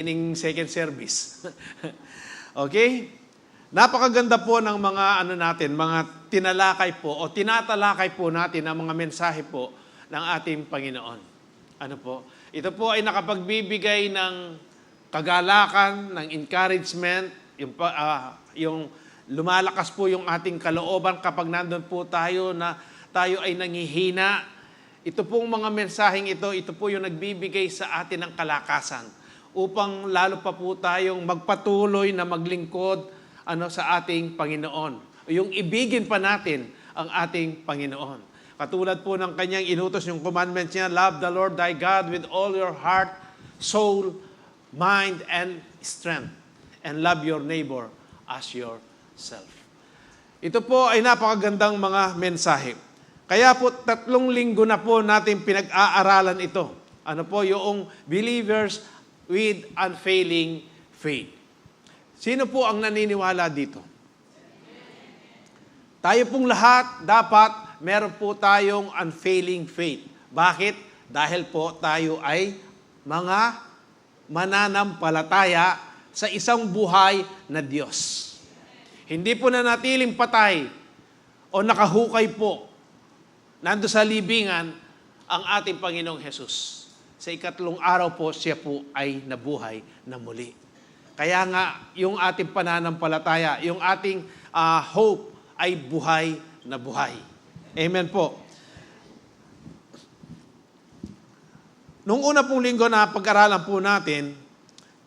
in second service. Okay? Napakaganda po ng mga mga tinalakay po o tinatalakay po natin ang mga mensahe po ng ating Panginoon. Ano po? Ito po ay nakapagbibigay ng kagalakan, ng encouragement, yung lumalakas po yung ating kalooban kapag nandun po tayo na tayo ay nangihina. Ito pong mga mensaheng ito po yung nagbibigay sa atin ng kalakasan upang lalo pa po tayong magpatuloy na maglingkod sa ating Panginoon. Yung ibigin pa natin ang ating Panginoon. Katulad po ng kanyang inutos yung commandment niya, love the Lord thy God with all your heart, soul, mind, and strength. And love your neighbor as yourself. Ito po ay napakagandang mga mensahe. Kaya po 3 linggo na po natin pinag-aaralan ito. Ano po yung believers with unfailing faith. Sino po ang naniniwala dito? Tayo pong lahat dapat meron po tayong unfailing faith. Bakit? Dahil po tayo ay mga mananampalataya sa isang buhay na Diyos. Hindi po nanatiling patay o nakahukay po nando sa libingan ang ating Panginoong Hesus. Sa 3 araw po, siya po ay nabuhay na muli. Kaya nga, yung ating pananampalataya, yung ating hope ay buhay na buhay. Amen po. Nung una pong linggo na pag-aralan po natin,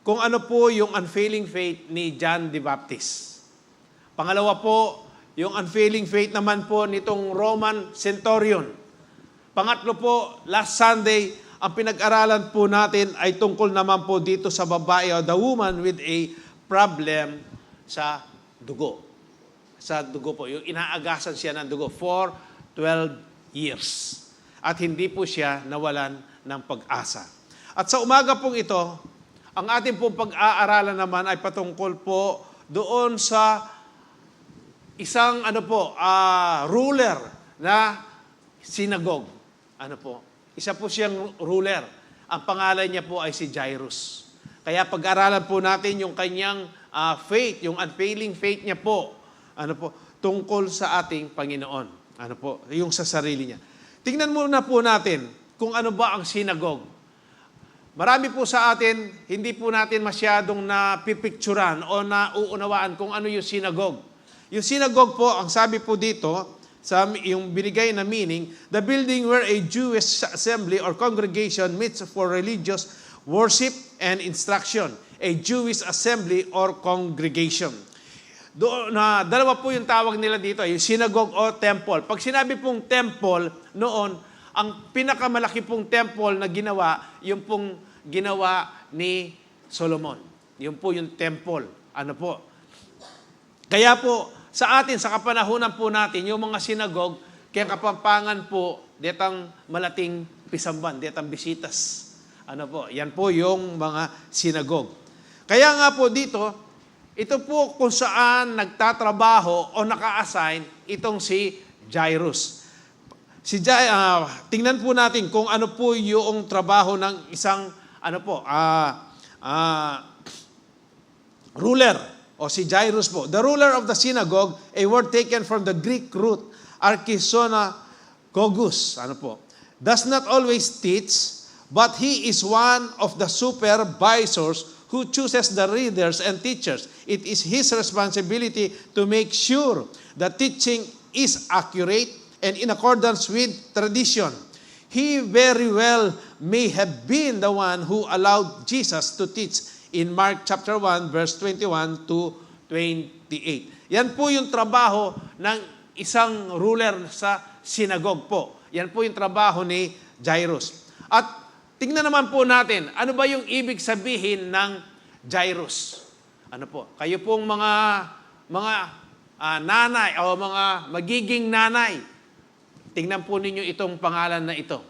kung ano po yung unfailing faith ni John the Baptist. Pangalawa po, yung unfailing faith naman po nitong Roman centurion. Pangatlo po, last Sunday, ang pinag-aralan po natin ay tungkol naman po dito sa babae o the woman with a problem sa dugo. Sa dugo po, yung inaagasan siya ng dugo for 12 years. At hindi po siya nawalan ng pag-asa. At sa umaga pong ito, ang ating pong pag-aaralan naman ay patungkol po doon sa isang ruler na synagogue. Isa po siyang ruler. Ang pangalan niya po ay si Jairus. Kaya pag-aralan po natin yung kanyang faith, yung unfailing faith niya po, tungkol sa ating Panginoon. Yung sa sarili niya. Tingnan muna po natin kung ano ba ang synagogue. Marami po sa atin, hindi po natin masyadong napipicturan o nauunawaan kung ano yung synagogue. Yung synagogue po, ang sabi po dito, sa yung binigay na meaning, the building where a Jewish assembly or congregation meets for religious worship and instruction. A Jewish assembly or congregation. Dalawa po yung tawag nila dito, yung synagogue o temple. Pag sinabi pong temple, noon, ang pinakamalaki pong temple na ginawa, yung pong ginawa ni Solomon. Yung po yung temple. Kaya po, sa atin, sa kapanahunan po natin, yung mga sinagog, kaya kapampangan po, detang malating pisamban, detang bisitas. Yan po yung mga sinagog. Kaya nga po dito, ito po kung saan nagtatrabaho o naka-assign itong si Jairus. Tingnan po natin kung ano po yung trabaho ng isang ruler. O si Jairus po. The ruler of the synagogue, a word taken from the Greek root, archisonagogus, does not always teach, but he is one of the supervisors who chooses the readers and teachers. It is his responsibility to make sure the teaching is accurate and in accordance with tradition. He very well may have been the one who allowed Jesus to teach in Mark chapter 1, verse 21 to 28. Yan po yung trabaho ng isang ruler sa synagogue po. Yan po yung trabaho ni Jairus. At tingnan naman po natin, ano ba yung ibig sabihin ng Jairus? Kayo pong mga nanay o mga magiging nanay, tingnan po ninyo itong pangalan na ito.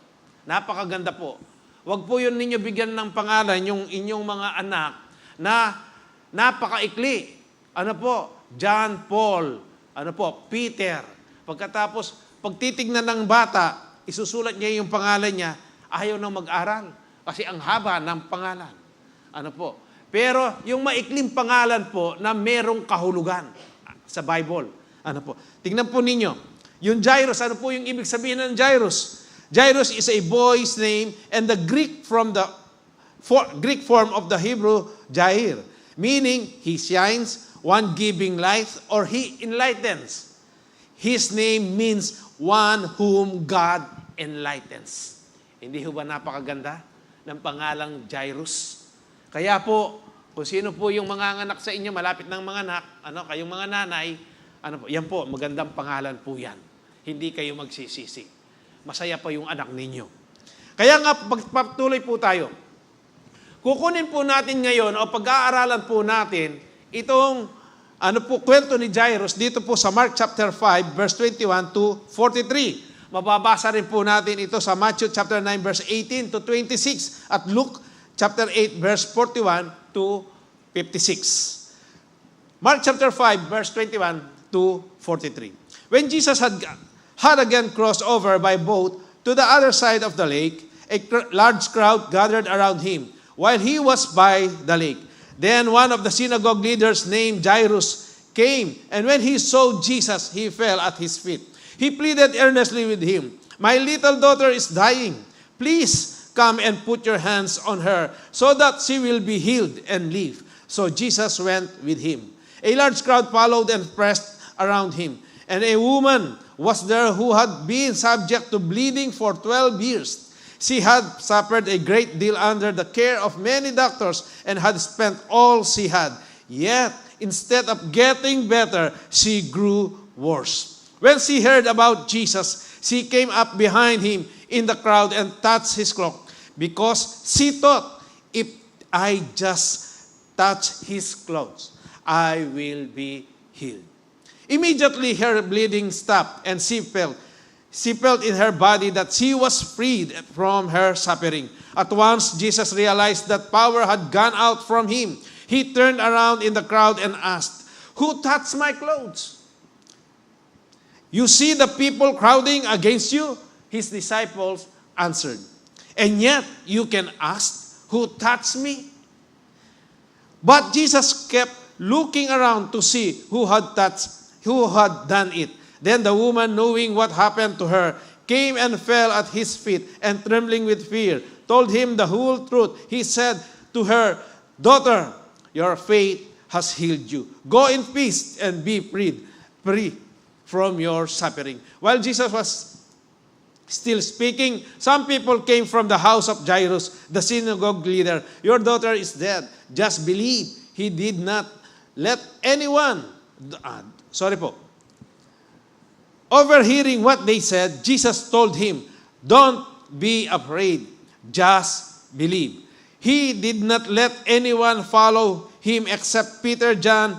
Napakaganda po. Huwag po yun ninyo bigyan ng pangalan yung inyong mga anak na napakaikli. John, Paul, Peter. Pagkatapos, pag titignan ng bata, isusulat niya yung pangalan niya, ayaw nang mag-aral. Kasi ang haba ng pangalan. Pero yung maikling pangalan po na merong kahulugan sa Bible. Ano po? Tingnan po ninyo. Yung Jairus, ano po yung ibig sabihin ng Jairus? Jairus is a boy's name and the Greek form of the Hebrew Jair, meaning he shines, one giving light, or he enlightens. His name means one whom God enlightens. Hindi ho ba napakaganda ng pangalang Jairus? Kaya po, kung sino po yung manganganak sa inyo, malapit ng mga anak, kayong mga nanay, yan po, magandang pangalan po yan. Hindi kayo magsisisi. Masaya pa yung anak ninyo. Kaya nga, pagpatuloy po tayo. Kukunin po natin ngayon, o pag-aaralan po natin, itong, kwento ni Jairus, dito po sa Mark chapter 5, verse 21 to 43. Mababasa rin po natin ito sa Matthew chapter 9, verse 18 to 26, at Luke chapter 8, verse 41 to 56. Mark chapter 5, verse 21 to 43. When Jesus had again crossed over by boat to the other side of the lake, a large crowd gathered around him while he was by the lake. Then one of the synagogue leaders named Jairus came, and when he saw Jesus, he fell at his feet. He pleaded earnestly with him, "My little daughter is dying. Please come and put your hands on her so that she will be healed and live." So Jesus went with him. A large crowd followed and pressed around him. And a woman was there who had been subject to bleeding for 12 years. She had suffered a great deal under the care of many doctors and had spent all she had. Yet, instead of getting better, she grew worse. When she heard about Jesus, she came up behind him in the crowd and touched his cloak, because she thought, "If I just touch his clothes, I will be healed." Immediately her bleeding stopped, and she felt in her body that she was freed from her suffering. At once Jesus realized that power had gone out from him. He turned around in the crowd and asked, "Who touched my clothes?" "You see the people crowding against you?" His disciples answered. "And yet you can ask, 'Who touched me?'" But Jesus kept looking around to see who had done it. Then the woman, knowing what happened to her, came and fell at his feet, and trembling with fear, told him the whole truth. He said to her, "Daughter, your faith has healed you. Go in peace and be free from your suffering." While Jesus was still speaking, some people came from the house of Jairus, the synagogue leader. "Your daughter is dead. Just believe." He did not let anyone... Overhearing what they said, Jesus told him, "Don't be afraid. Just believe." He did not let anyone follow him except Peter, James,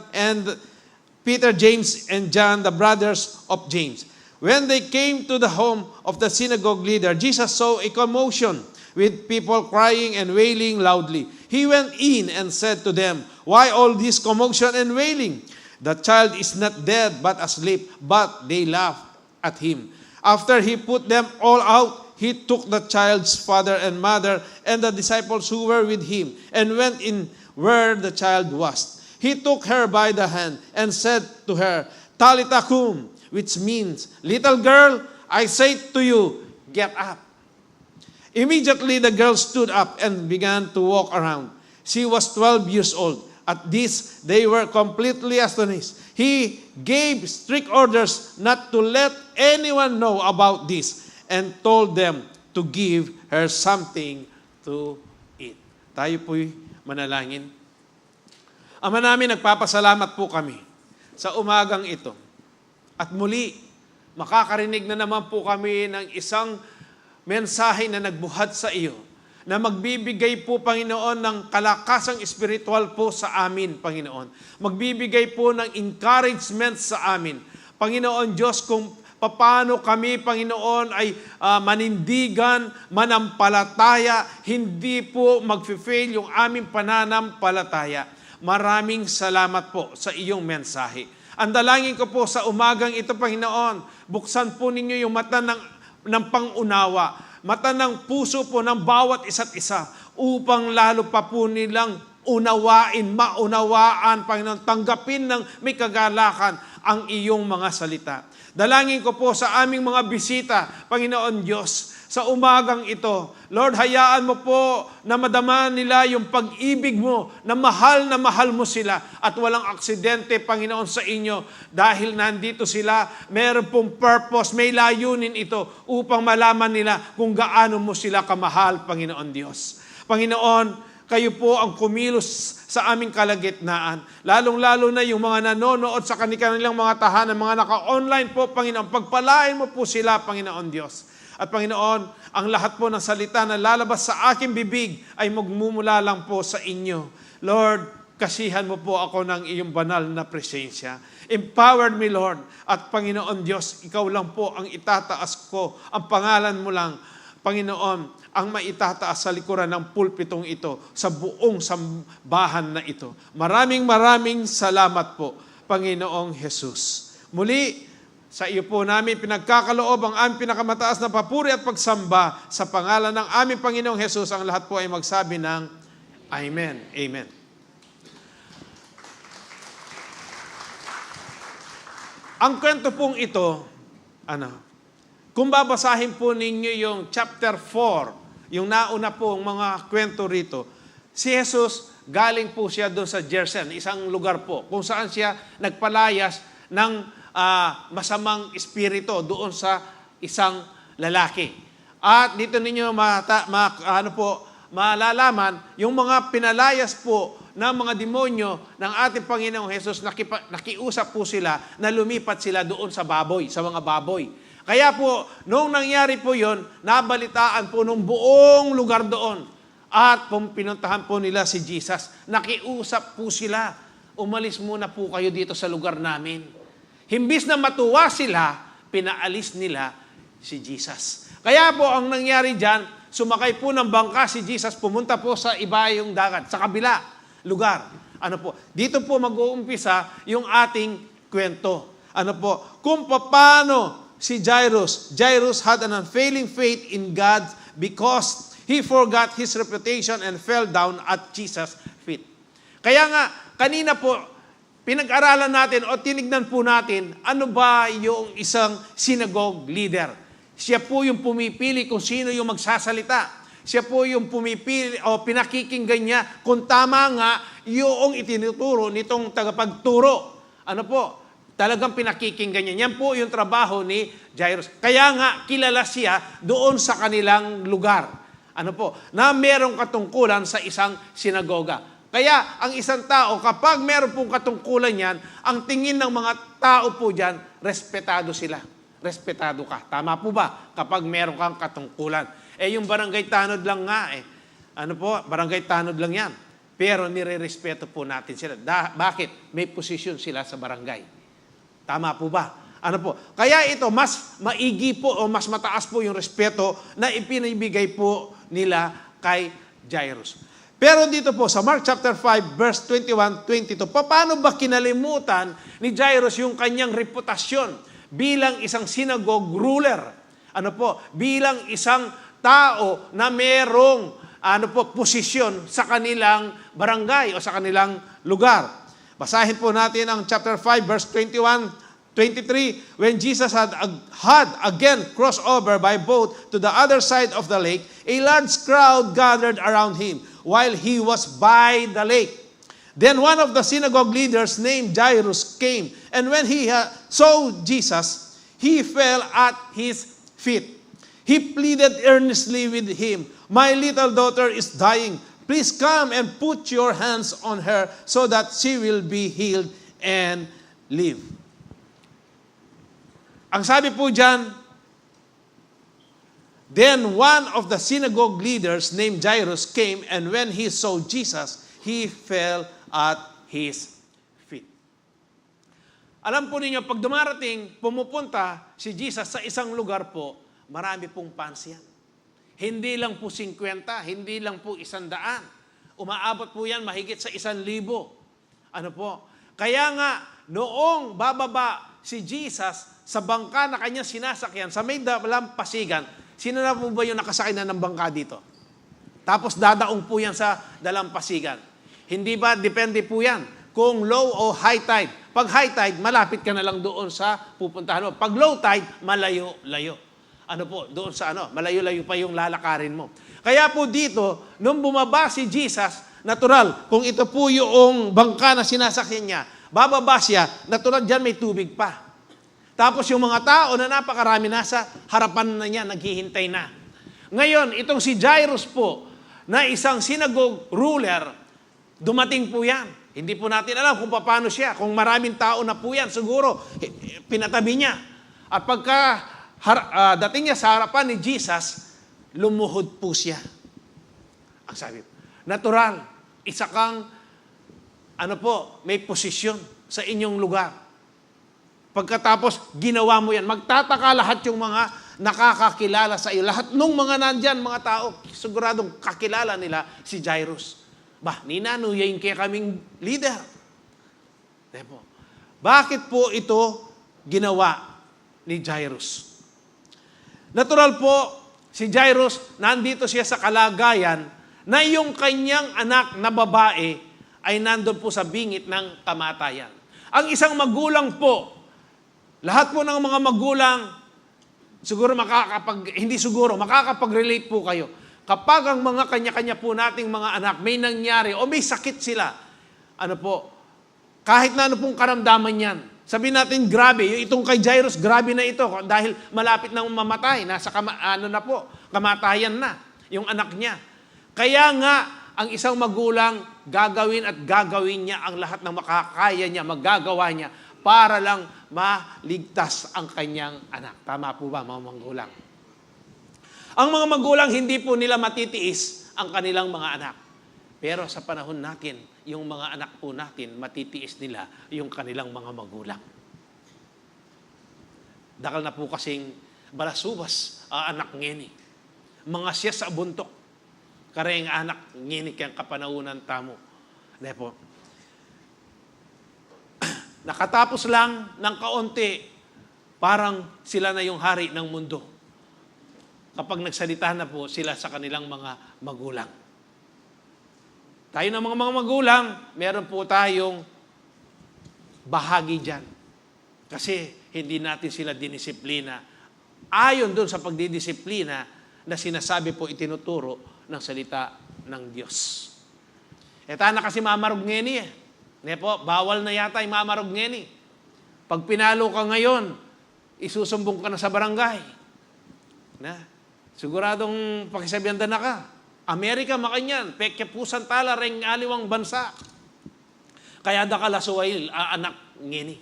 and John, the brothers of James. When they came to the home of the synagogue leader, Jesus saw a commotion with people crying and wailing loudly. He went in and said to them, "Why all this commotion and wailing? The child is not dead but asleep." But they laughed at him. After he put them all out, he took the child's father and mother and the disciples who were with him and went in where the child was. He took her by the hand and said to her, "Talitha kum," which means, "Little girl, I say to you, get up." Immediately the girl stood up and began to walk around. She was 12 years old. At this, they were completely astonished. He gave strict orders not to let anyone know about this and told them to give her something to eat. Tayo po'y manalangin. Ama namin, nagpapasalamat po kami sa umagang ito. At muli, makakarinig na naman po kami ng isang mensahe na nagbuhat sa iyo, na magbibigay po, Panginoon, ng kalakasang espiritual po sa amin, Panginoon. Magbibigay po ng encouragement sa amin. Panginoon Diyos, kung paano kami, Panginoon, ay manindigan, manampalataya, hindi po mag-fail yung aming pananampalataya. Maraming salamat po sa iyong mensahe. Ang dalangin ko po sa umagang ito, Panginoon, buksan po ninyo yung mata ng pangunawa, mata ng puso po ng bawat isa't isa, upang lalo pa po nilang maunawaan, Panginoon, tanggapin ng may kagalakan ang iyong mga salita. Dalangin ko po sa aming mga bisita, Panginoon Diyos, sa umagang ito. Lord, hayaan mo po na madama nila yung pag-ibig mo, na mahal mo sila at walang aksidente, Panginoon, sa inyo. Dahil nandito sila, meron pong purpose, may layunin ito upang malaman nila kung gaano mo sila kamahal, Panginoon Diyos. Panginoon, kayo po ang kumilos sa aming kalagitnaan. Lalong-lalo na yung mga nanonood sa kanilang mga tahanan, mga naka-online po, Panginoon. Pagpalain mo po sila, Panginoon Diyos. At Panginoon, ang lahat po ng salita na lalabas sa aking bibig ay magmumula lang po sa inyo. Lord, kasihan mo po ako ng iyong banal na presensya. Empowered me, Lord. At Panginoon Diyos, ikaw lang po ang itataas ko. Ang pangalan mo lang, Panginoon, ang maitataas sa likuran ng pulpitong ito sa buong sambahan na ito. Maraming salamat po, Panginoong Jesus. Muli, sa iyo po namin pinagkakaloob ang aming pinakamataas na papuri at pagsamba sa pangalan ng aming Panginoong Jesus. Ang lahat po ay magsabi ng Amen. Amen. Ang kwento pong ito, kung babasahin po ninyo yung chapter 4, yung nauna pong mga kwento rito, si Jesus, galing po siya doon sa Jersen, isang lugar po, kung saan siya nagpalayas ng masamang espiritu doon sa isang lalaki. At dito ninyo malalaman, yung mga pinalayas po ng mga demonyo ng ating Panginoong Jesus, nakiusap po sila na lumipat sila doon sa mga baboy. Kaya po, noong nangyari po yon, nabalitaan po nung buong lugar doon. At pinuntahan po nila si Jesus. Nakiusap po sila, umalis muna po kayo dito sa lugar namin. Himbis na matuwa sila, pinaalis nila si Jesus. Kaya po, ang nangyari dyan, sumakay po ng bangka si Jesus, pumunta po sa ibayong dagat, sa kabila lugar. Dito po mag-uumpisa yung ating kwento. Kung paano si Jairus had an unfailing faith in God because he forgot his reputation and fell down at Jesus' feet. Kaya nga, kanina po, pinag-aralan natin o tinignan po natin, ano ba yung isang synagogue leader? Siya po yung pumipili kung sino yung magsasalita. Siya po yung pumipili o pinakikinggan niya kung tama nga yung itinuturo nitong tagapagturo. Talagang pinakikinggan niya. Yan po yung trabaho ni Jairus. Kaya nga, kilala siya doon sa kanilang lugar. Na merong katungkulan sa isang sinagoga. Kaya, ang isang tao, kapag meron pong katungkulan yan, ang tingin ng mga tao po dyan, respetado sila. Respetado ka. Tama po ba? Kapag meron kang katungkulan. Yung barangay tanod lang nga barangay tanod lang yan. Pero nire-respeto po natin sila. Bakit? May posisyon sila sa barangay. Tama po ba? Kaya ito, mas maigi po o mas mataas po yung respeto na ipinibigay po nila kay Jairus. Pero dito po, sa Mark chapter 5, verse 21-22, paano ba kinalimutan ni Jairus yung kanyang reputasyon bilang isang synagogue ruler? Bilang isang tao na merong posisyon sa kanilang barangay o sa kanilang lugar. Basahin po natin ang chapter 5, verse 21-23. When Jesus had again crossed over by boat to the other side of the lake, a large crowd gathered around him while he was by the lake. Then one of the synagogue leaders named Jairus came, and when he saw Jesus, he fell at his feet. He pleaded earnestly with him, "My little daughter is dying. Please come and put your hands on her so that she will be healed and live." Ang sabi po dyan, then one of the synagogue leaders named Jairus came, and when he saw Jesus, he fell at his feet. Alam po ninyo, pag dumarating, pumupunta si Jesus sa isang lugar po, marami pong fans yan. Hindi lang po 50, hindi lang po 100. Umaabot po yan mahigit sa 1,000. Kaya nga, noong bababa si Jesus sa bangka na kanyang sinasakyan, sa may dalampasigan, sino na po ba yung nakasakay na ng bangka dito? Tapos dadaong po yan sa dalampasigan. Hindi ba? Depende po yan. Kung low o high tide. Pag high tide, malapit ka na lang doon sa pupuntahan mo. Pag low tide, malayo-layo. Ano po? Doon sa malayo-layo pa yung lalakarin mo. Kaya po dito, nung bumaba si Jesus, natural, kung ito po yung bangka na sinasakyan niya, bababa siya, natural dyan may tubig pa. Tapos yung mga tao na napakarami nasa harapan na niya, naghihintay na. Ngayon, itong si Jairus po, na isang synagogue ruler, dumating po yan. Hindi po natin alam kung paano siya. Kung maraming tao na po yan, siguro, pinatabi niya. At pagka dating niya sa harapan ni Jesus, lumuhod po siya. Ang sabi, natural, isa kang, may posisyon sa inyong lugar. Pagkatapos, ginawa mo yan. Magtataka lahat yung mga nakakakilala sa iyo. Lahat nung mga nandyan, mga tao, siguradong kakilala nila si Jairus. Ninanuyayin kaya kaming leader. Bakit po ito ginawa ni Jairus? Natural po, si Jairus, nandito siya sa kalagayan na yung kanyang anak na babae ay nandun po sa bingit ng kamatayan. Ang isang magulang po, lahat po ng mga magulang, makakapag-relate po kayo. Kapag ang mga kanya-kanya po nating mga anak may nangyari o may sakit sila, kahit na pong karamdaman yan, sabihin natin grabe, itong kay Jairus, grabe na ito dahil malapit nang mamatay, nasa kamatayan na yung anak niya. Kaya nga, ang isang magulang gagawin niya ang lahat ng makakaya niya, magagawa niya para lang maligtas ang kanyang anak. Tama po ba, mga magulang? Ang mga magulang, hindi po nila matitiis ang kanilang mga anak. Pero sa panahon natin, yung mga anak po natin, matitiis nila yung kanilang mga magulang. Dakal na po kasing balasubas, anak ngeni. Mga siya sa buntok, kareng anak ngeni kayang kapanahunan tamo. Depo, nakatapos lang ng kaunti, parang sila na yung hari ng mundo. Kapag nagsalita na po sila sa kanilang mga magulang. Tayo ng mga magulang, meron po tayong bahagi dyan. Kasi hindi natin sila dinisiplina. Ayon doon sa pagdidisiplina na sinasabi po itinuturo ng salita ng Diyos. Na kasi mamarog ngeni eh. Bawal na yata yung mamarog ngeni. Pag pinalo ka ngayon, isusumbong ka na sa barangay. Siguradong pakisabihan na ka. Amerika makanyan, pekya pusan tala reng aliwang bansa. Kaya da ka lasuwail, anak ngini.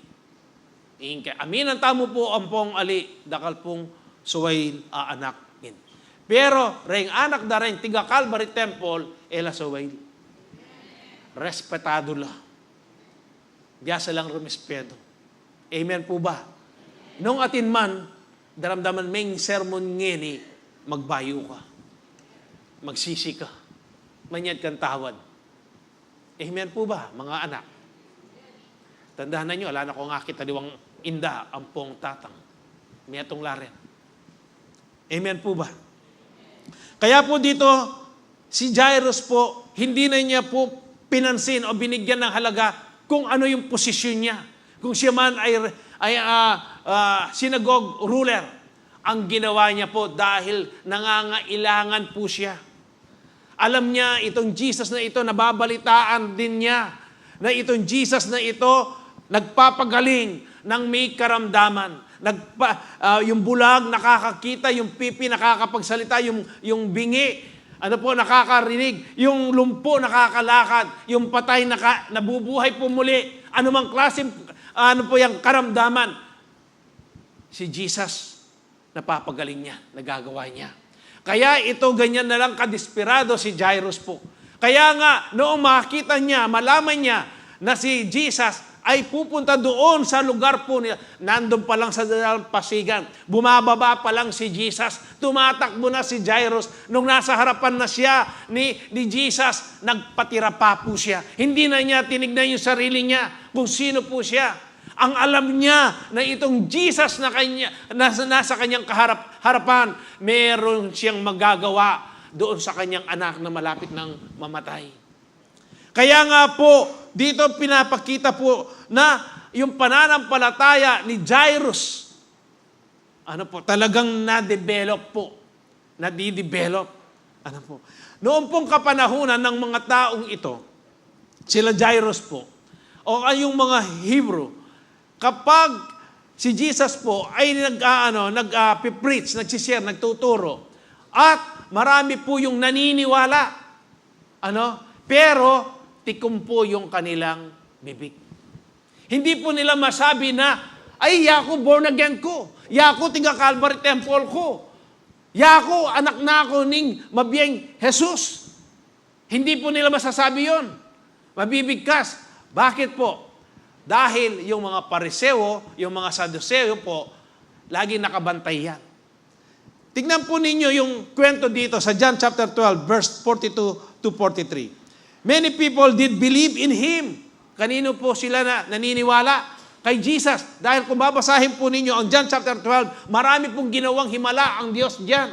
Aminan tamo po ang pong ali, dakal pong suwail, anak ngini. Pero reng anak da reng tiga Calvary Temple, lasuwail. Respetado la. Biyasa lang rumespeto. Amen po ba? Nung atin man, daramdaman may sermon ngini, magbayo ka. Magsisi ka. Manyad kang tawad. Amen po ba, mga anak? Tandaan na nyo, ala na ko nga kita diwang inda, ampong tatang. May atong laren. Amen po ba? Kaya po dito, si Jairus po, hindi na niya po pinansin o binigyan ng halaga kung ano yung posisyon niya. Kung siya man ay synagogue ruler, ang ginawa niya po dahil nangangailangan po siya. Alam niya, itong Jesus na ito, nababalitaan din niya, na itong Jesus na ito, nagpapagaling ng may karamdaman. Yung bulag nakakakita, yung pipi nakakapagsalita, yung bingi, nakakarinig, yung lumpo nakakalakad, yung patay nabubuhay po muli, anumang klaseng, yung karamdaman. Si Jesus, napapagaling niya, nagagawa niya. Kaya ito, ganyan na lang kadesperado si Jairus po. Kaya nga, noong makita niya, malaman niya na si Jesus ay pupunta doon sa lugar po niya. Nandun pa lang sa dalampasigan. Bumababa pa lang si Jesus. Tumatakbo na si Jairus. Nung nasa harapan na siya ni Jesus, nagpatira pa po siya. Hindi na niya tinignan yung sarili niya kung sino po siya. Ang alam niya na itong Jesus na nasa kanyang harapan, meron siyang magagawa doon sa kanyang anak na malapit ng mamatay. Kaya nga po, dito pinapakita po na yung pananampalataya ni Jairus, talagang na-develop po. Nadidevelop. Noong pong kapanahunan ng mga taong ito, sila Jairus po, o yung mga Hebrew, kapag si Jesus po ay nag-preach, nagsishare, nagtuturo, at marami po yung naniniwala, pero tikom po yung kanilang bibig. Hindi po nila masabi na, ay, yako born again ko, yako tiga Calvary Temple ko, yako anak na ako ning mabiyeng Jesus. Hindi po nila masasabi yon. Mabibigkas. Bakit po? Dahil yung mga Pariseo, yung mga Saduseo po, lagi nakabantay yan. Tignan po ninyo yung kwento dito sa John chapter 12, verse 42 to 43. Many people did believe in Him. Kanino po sila na naniniwala? Kay Jesus. Dahil kung babasahin po ninyo ang John chapter 12, marami pong ginawang himala ang Diyos diyan.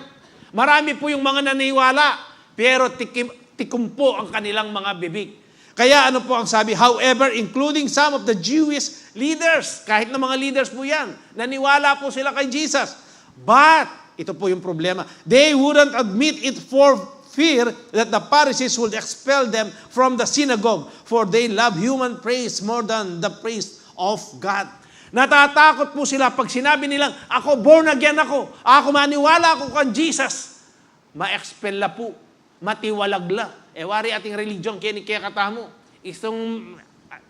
Marami po yung mga naniniwala, pero tikim po ang kanilang mga bibig. Kaya ano po ang sabi? However, including some of the Jewish leaders, kahit na mga leaders po yan, naniwala po sila kay Jesus. But, ito po yung problema, they wouldn't admit it for fear that the Pharisees would expel them from the synagogue, for they love human praise more than the praise of God. Natatakot po sila pag sinabi nilang, ako born again ako maniwala ako kay Jesus, ma-expel na po, matiwalagla. Wari ating religion, kaya katamo, isang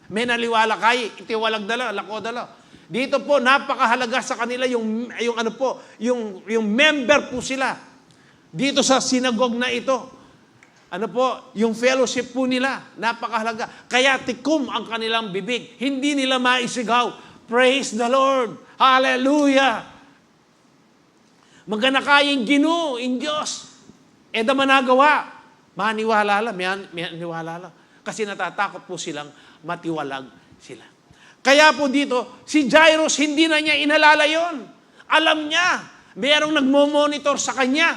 may naliwala kay, itiwalag dala, lako dala. Dito po, napakahalaga sa kanila yung member po sila. Dito sa sinagog na ito, yung fellowship po nila, napakahalaga. Kaya tikom ang kanilang bibig. Hindi nila maisigaw, praise the Lord, hallelujah. Maganakayang Ginoo in Diyos. Da managawa. Maniwala lang, maniwala lang. Kasi natatakot po silang matiwalag sila. Kaya po dito, si Jairus, hindi na niya inalala yon. Alam niya, mayroong nagmo-monitor sa kanya.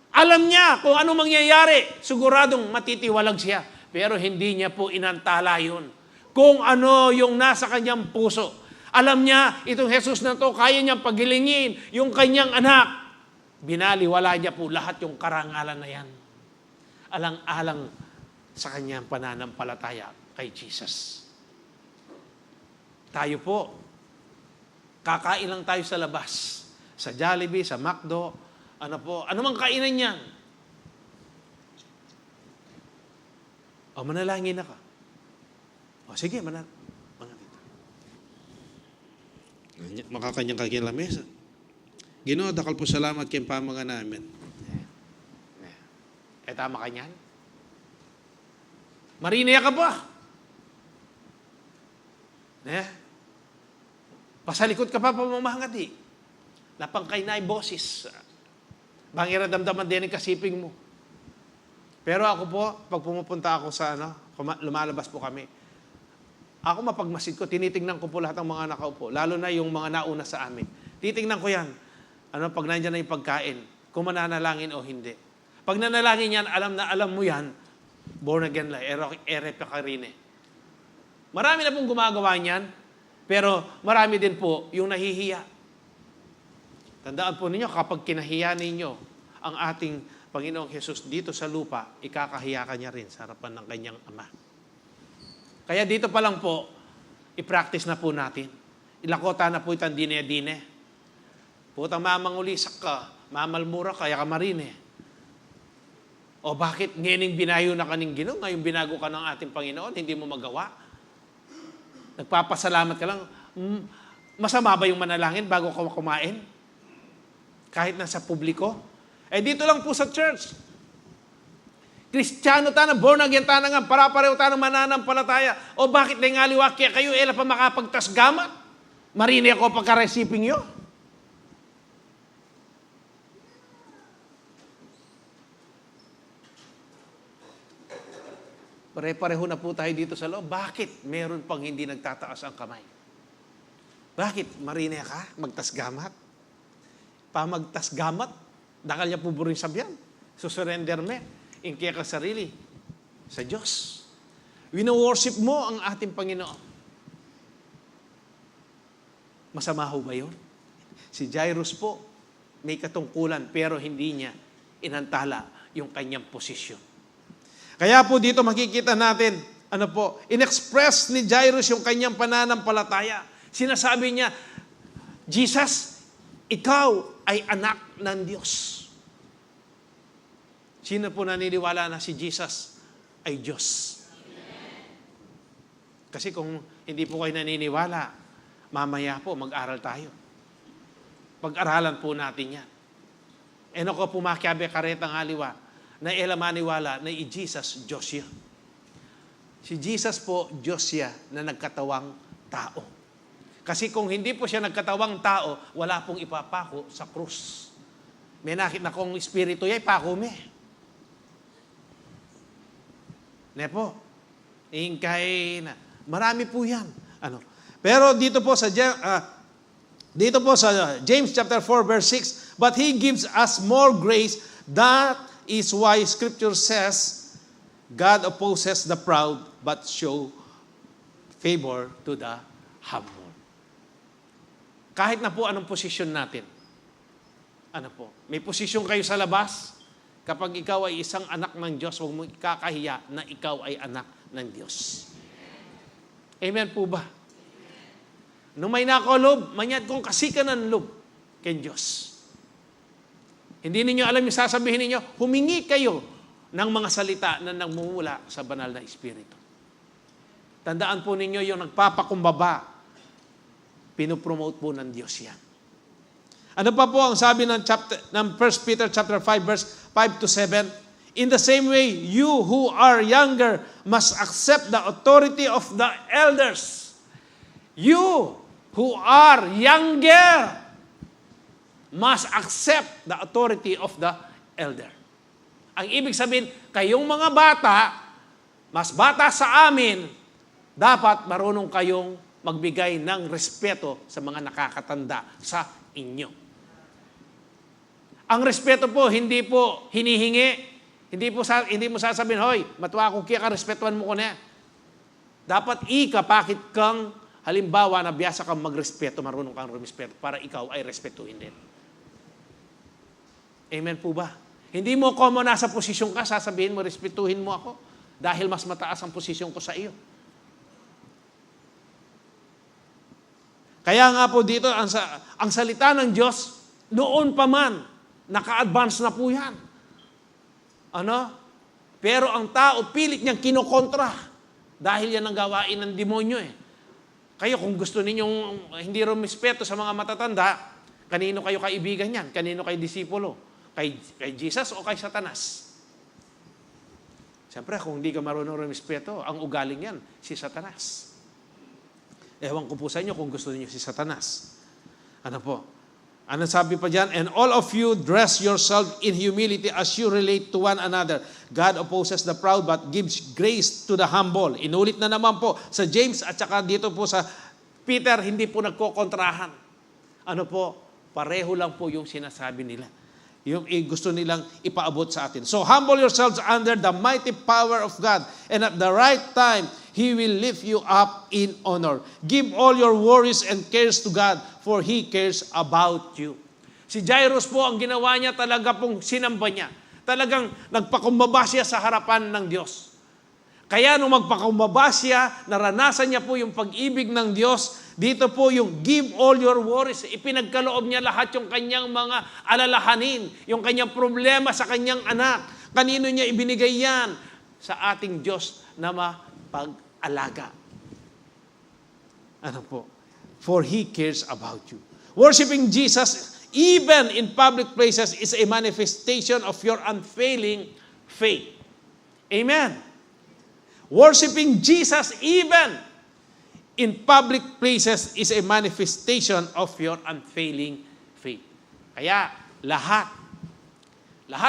Alam niya kung ano mangyayari. Siguradong matitiwalag siya. Pero hindi niya po inantala yun. Kung ano yung nasa kanyang puso. Alam niya, itong Jesus na to, kaya niyang pagilingin yung kanyang anak. Binaliwala niya po lahat yung karangalan na yan. Alang-alang sa kanyang pananampalataya kay Jesus. Tayo po, kakain lang tayo sa labas. Sa Jollibee, sa McDo, ano mang kainan yan. Manalangin na ka. Sige, makakanyang kaging lamesa. Ginoo, dakal po salamat kayong pamaga namin. Tama ka niyan? Marinaya ka ba? Pasalikod ka pa pamamahangati. Napangkay na ay boses. Bangira damdaman din ang kasiping mo. Pero ako po, pag pumupunta ako sa lumalabas po kami, ako mapagmasid ko, tinitingnan ko po lahat ng mga nakaupo, lalo na yung mga nauna sa amin. Titingnan ko yan. Pag nandiyan na yung pagkain, kung mananalangin o hindi. Pag nanalangin yan, alam mo yan, born again la, ere pa ka rin eh. Marami na pong gumagawa niyan, pero marami din po yung nahihiya. Tandaan po ninyo, kapag kinahiya ninyo ang ating Panginoong Jesus dito sa lupa, ikakahiya ka niya rin sa harapan ng kanyang Ama. Kaya dito pa lang po, i-practice na po natin. Ilakota na po itang dine-dine. Putang mamangulisak ka, mamalmura kaya ka marine. O bakit ngayon binayo na kaning Ginoo, ngayon binago ka ng ating Panginoon, hindi mo magawa? Nagpapasalamat ka lang. Masama ba yung manalangin bago ka kumain? Kahit nasa publiko? Dito lang po sa church. Kristiyano tayo, born again tayo nga, para-pareho tayo mananampalataya. O bakit na nga liwakya kayo, ela pa makapagtasgamat? Marini ako pagka-resiping nyo? Pare-pareho na po tayo dito sa loob. Bakit meron pang hindi nagtataas ang kamay? Bakit? Marine ka? Magtasgamat? Pamagtasgamat? Dakal niya po buring sabyan. Susurrender me. Inkiya ka sarili. sa Diyos. Wino-worship mo ang ating Panginoon. Masama ho ba yun? Si Jairus po, may katungkulan pero hindi niya inantala yung kanyang posisyon. Kaya po dito makikita natin, inexpress ni Jairus yung kanyang pananampalataya. Sinasabi niya, Jesus, ikaw ay anak ng Diyos. Sino po naniniwala na si Jesus ay Diyos? Kasi kung hindi po kayo naniniwala, mamaya po mag-aral tayo. Pag-aralan po natin yan. Eno ko pumakyabe karetang haliwa na elamaniwala na i-Jesus, Diyos yan. Si Jesus po, Diyos siya na nagkatawang tao. Kasi kung hindi po siya nagkatawang tao, wala pong ipapako sa krus. May nakita kong espiritu yay, pako me. Ne po, ingkay na. Marami po yan. Pero dito po sa James chapter 4 verse 6, but He gives us more grace. That is why Scripture says, God opposes the proud, but show favor to the humble. Kahit na po anong posisyon natin. May posisyon kayo sa labas. Kapag ikaw ay isang anak ng Diyos, huwag mong ikakahiya na ikaw ay anak ng Diyos. Amen po ba? Nung may nakolob, manyad kong kasikan ng lob kay Diyos. Hindi ninyo alam yung sasabihin ninyo, humingi kayo ng mga salita na nagmumula sa banal na Espiritu. Tandaan po ninyo yung nagpapakumbaba, pinopromote po ng Diyos yan. Ano pa po ang sabi ng 1 Peter chapter 5 verse 5 to 7? In the same way, you who are younger must accept the authority of the elders. You who are younger must accept the authority of the elder. Ang ibig sabihin, kayong mga bata, mas bata sa amin, dapat marunong kayong magbigay ng respeto sa mga nakakatanda sa inyo. Ang respeto po, hindi po hinihingi. Hindi mo sasabihin, hoy, matuwa ko kaya ka, respetuhan mo ko na. Dapat ikapakit kang, halimbawa, na biyasa kang magrespeto, marunong kang respeto, para ikaw ay respetuhin din. Amen po ba? Hindi mo ko mo nasa posisyon ka, sasabihin mo, respetuhin mo ako, dahil mas mataas ang posisyon ko sa iyo. Kaya nga po dito, ang salita ng Diyos, noon pa man, naka-advance na po yan. Pero ang tao, pilit niyang kinokontra. Dahil yan ang gawain ng demonyo eh. Kayo, kung gusto ninyong hindi respeto sa mga matatanda, kanino kayo kaibigan yan? Kanino kayo disipulo? Kay Jesus o kay Satanas? Siyempre, kung hindi ka marunong respeto, ang ugaling yan, si Satanas. Ewan ko po sa inyo kung gusto niyo si Satanas. Ano sabi pa dyan? And all of you dress yourself in humility as you relate to one another. God opposes the proud but gives grace to the humble. Inulit na naman po sa James at saka dito po sa Peter, hindi po nagkokontrahan. Pareho lang po yung sinasabi nila. Yung gusto nilang ipaabot sa atin. So humble yourselves under the mighty power of God, and at the right time, He will lift you up in honor. Give all your worries and cares to God, for He cares about you. Si Jairus po, ang ginawa niya talaga pong sinamba niya. Talagang nagpakumbaba siya sa harapan ng Diyos. Kaya nung magpakumbaba siya, naranasan niya po yung pag-ibig ng Diyos. Dito po yung give all your worries. Ipinagkaloob niya lahat yung kanyang mga alalahanin, yung kanyang problema sa kanyang anak. Kanino niya ibinigay yan? Sa ating Diyos na mapag-alaga. For He cares about you. Worshiping Jesus, even in public places, is a manifestation of your unfailing faith. Amen. Worshiping Jesus, even in public places, is a manifestation of your unfailing faith. Kaya, lahat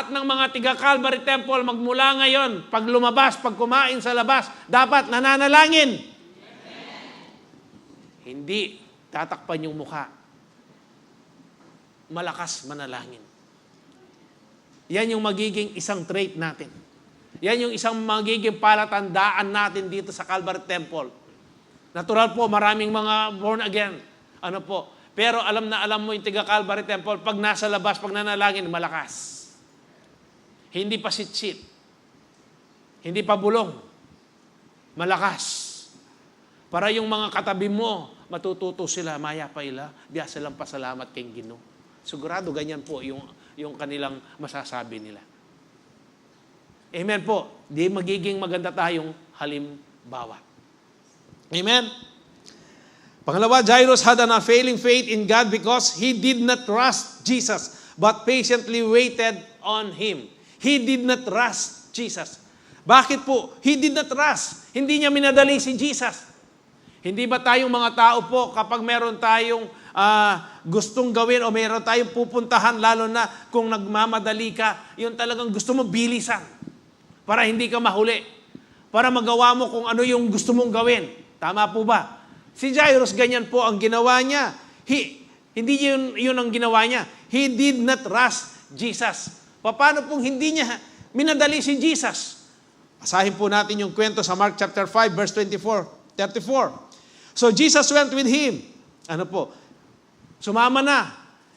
ng mga tiga-Calvary Temple, magmula ngayon, pag lumabas, pag kumain sa labas, dapat nananalangin. Amen. Hindi tatakpan yung mukha. Malakas manalangin. Yan yung magiging isang trait natin. Yan yung isang magiging palatandaan natin dito sa Calvary Temple. Natural po, maraming mga born again. Ano po? Pero alam na alam mo yung tiga Calvary Temple, pag nasa labas, pag nanalangin, malakas. Hindi pa sit-sit. Hindi pa bulong. Malakas. Para yung mga katabi mo, matututo sila, maya pa ila, diya silang pasalamat kay Ginoo. Sigurado ganyan po yung kanilang masasabi nila. Amen po. Di magiging maganda tayong halimbawa. Amen? Pangalawa, Jairus had an unfailing faith in God because he did not trust Jesus, but patiently waited on Him. He did not trust Jesus. Bakit po? He did not trust. Hindi niya minadali si Jesus. Hindi ba tayong mga tao po, kapag meron tayong gustong gawin o meron tayong pupuntahan, lalo na kung nagmamadali ka, yun talagang gusto mo bilisan para hindi ka mahuli, para magawa mo kung ano yung gusto mong gawin. Tama po ba? Si Jairus, ganyan po ang ginawa niya. Hindi yun ang ginawa niya. He did not trust Jesus. Paano pong hindi niya minadali si Jesus? Basahin po natin yung kwento sa Mark chapter 5, verse 34. So Jesus went with him. Ano po? Sumama na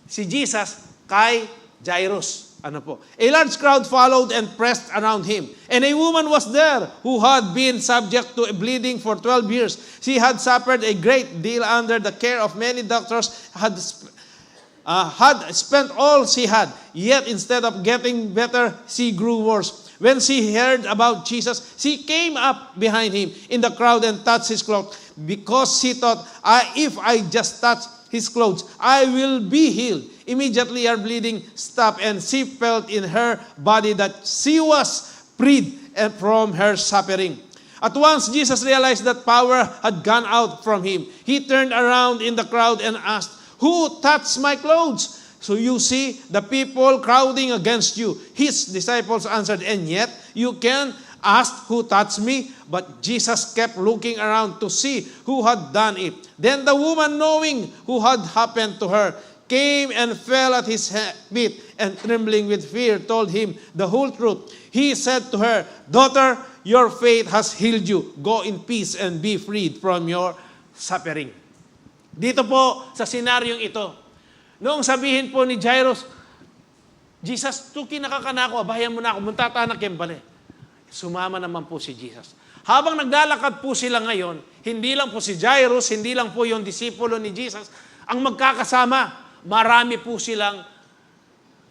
si Jesus kay Jairus. Ano po? A large crowd followed and pressed around him. And a woman was there who had been subject to bleeding for 12 years. She had suffered a great deal under the care of many doctors, had spent all she had. Yet instead of getting better, she grew worse. When she heard about Jesus, she came up behind him in the crowd and touched his cloak, because she thought, if I just touch his clothes, I will be healed. Immediately her bleeding stopped, and she felt in her body that she was freed from her suffering. At once Jesus realized that power had gone out from him. He turned around in the crowd and asked, "Who touched my clothes?" So you see the people crowding against you. His disciples answered, "And yet you can ask, 'Who touched me?'" But Jesus kept looking around to see who had done it. Then the woman, knowing who had happened to her, came and fell at his feet, and trembling with fear, told him the whole truth. He said to her, "Daughter, your faith has healed you. Go in peace and be freed from your suffering." Dito po sa senaryong ito, noong sabihin po ni Jairus, "Jesus, tuki nakakanak ko, abayan mo na ako, muntatanak yung bali." Sumama naman po si Jesus. Habang naglalakad po sila ngayon, hindi lang po si Jairus, hindi lang po yung disipulo ni Jesus, ang magkakasama. Marami po silang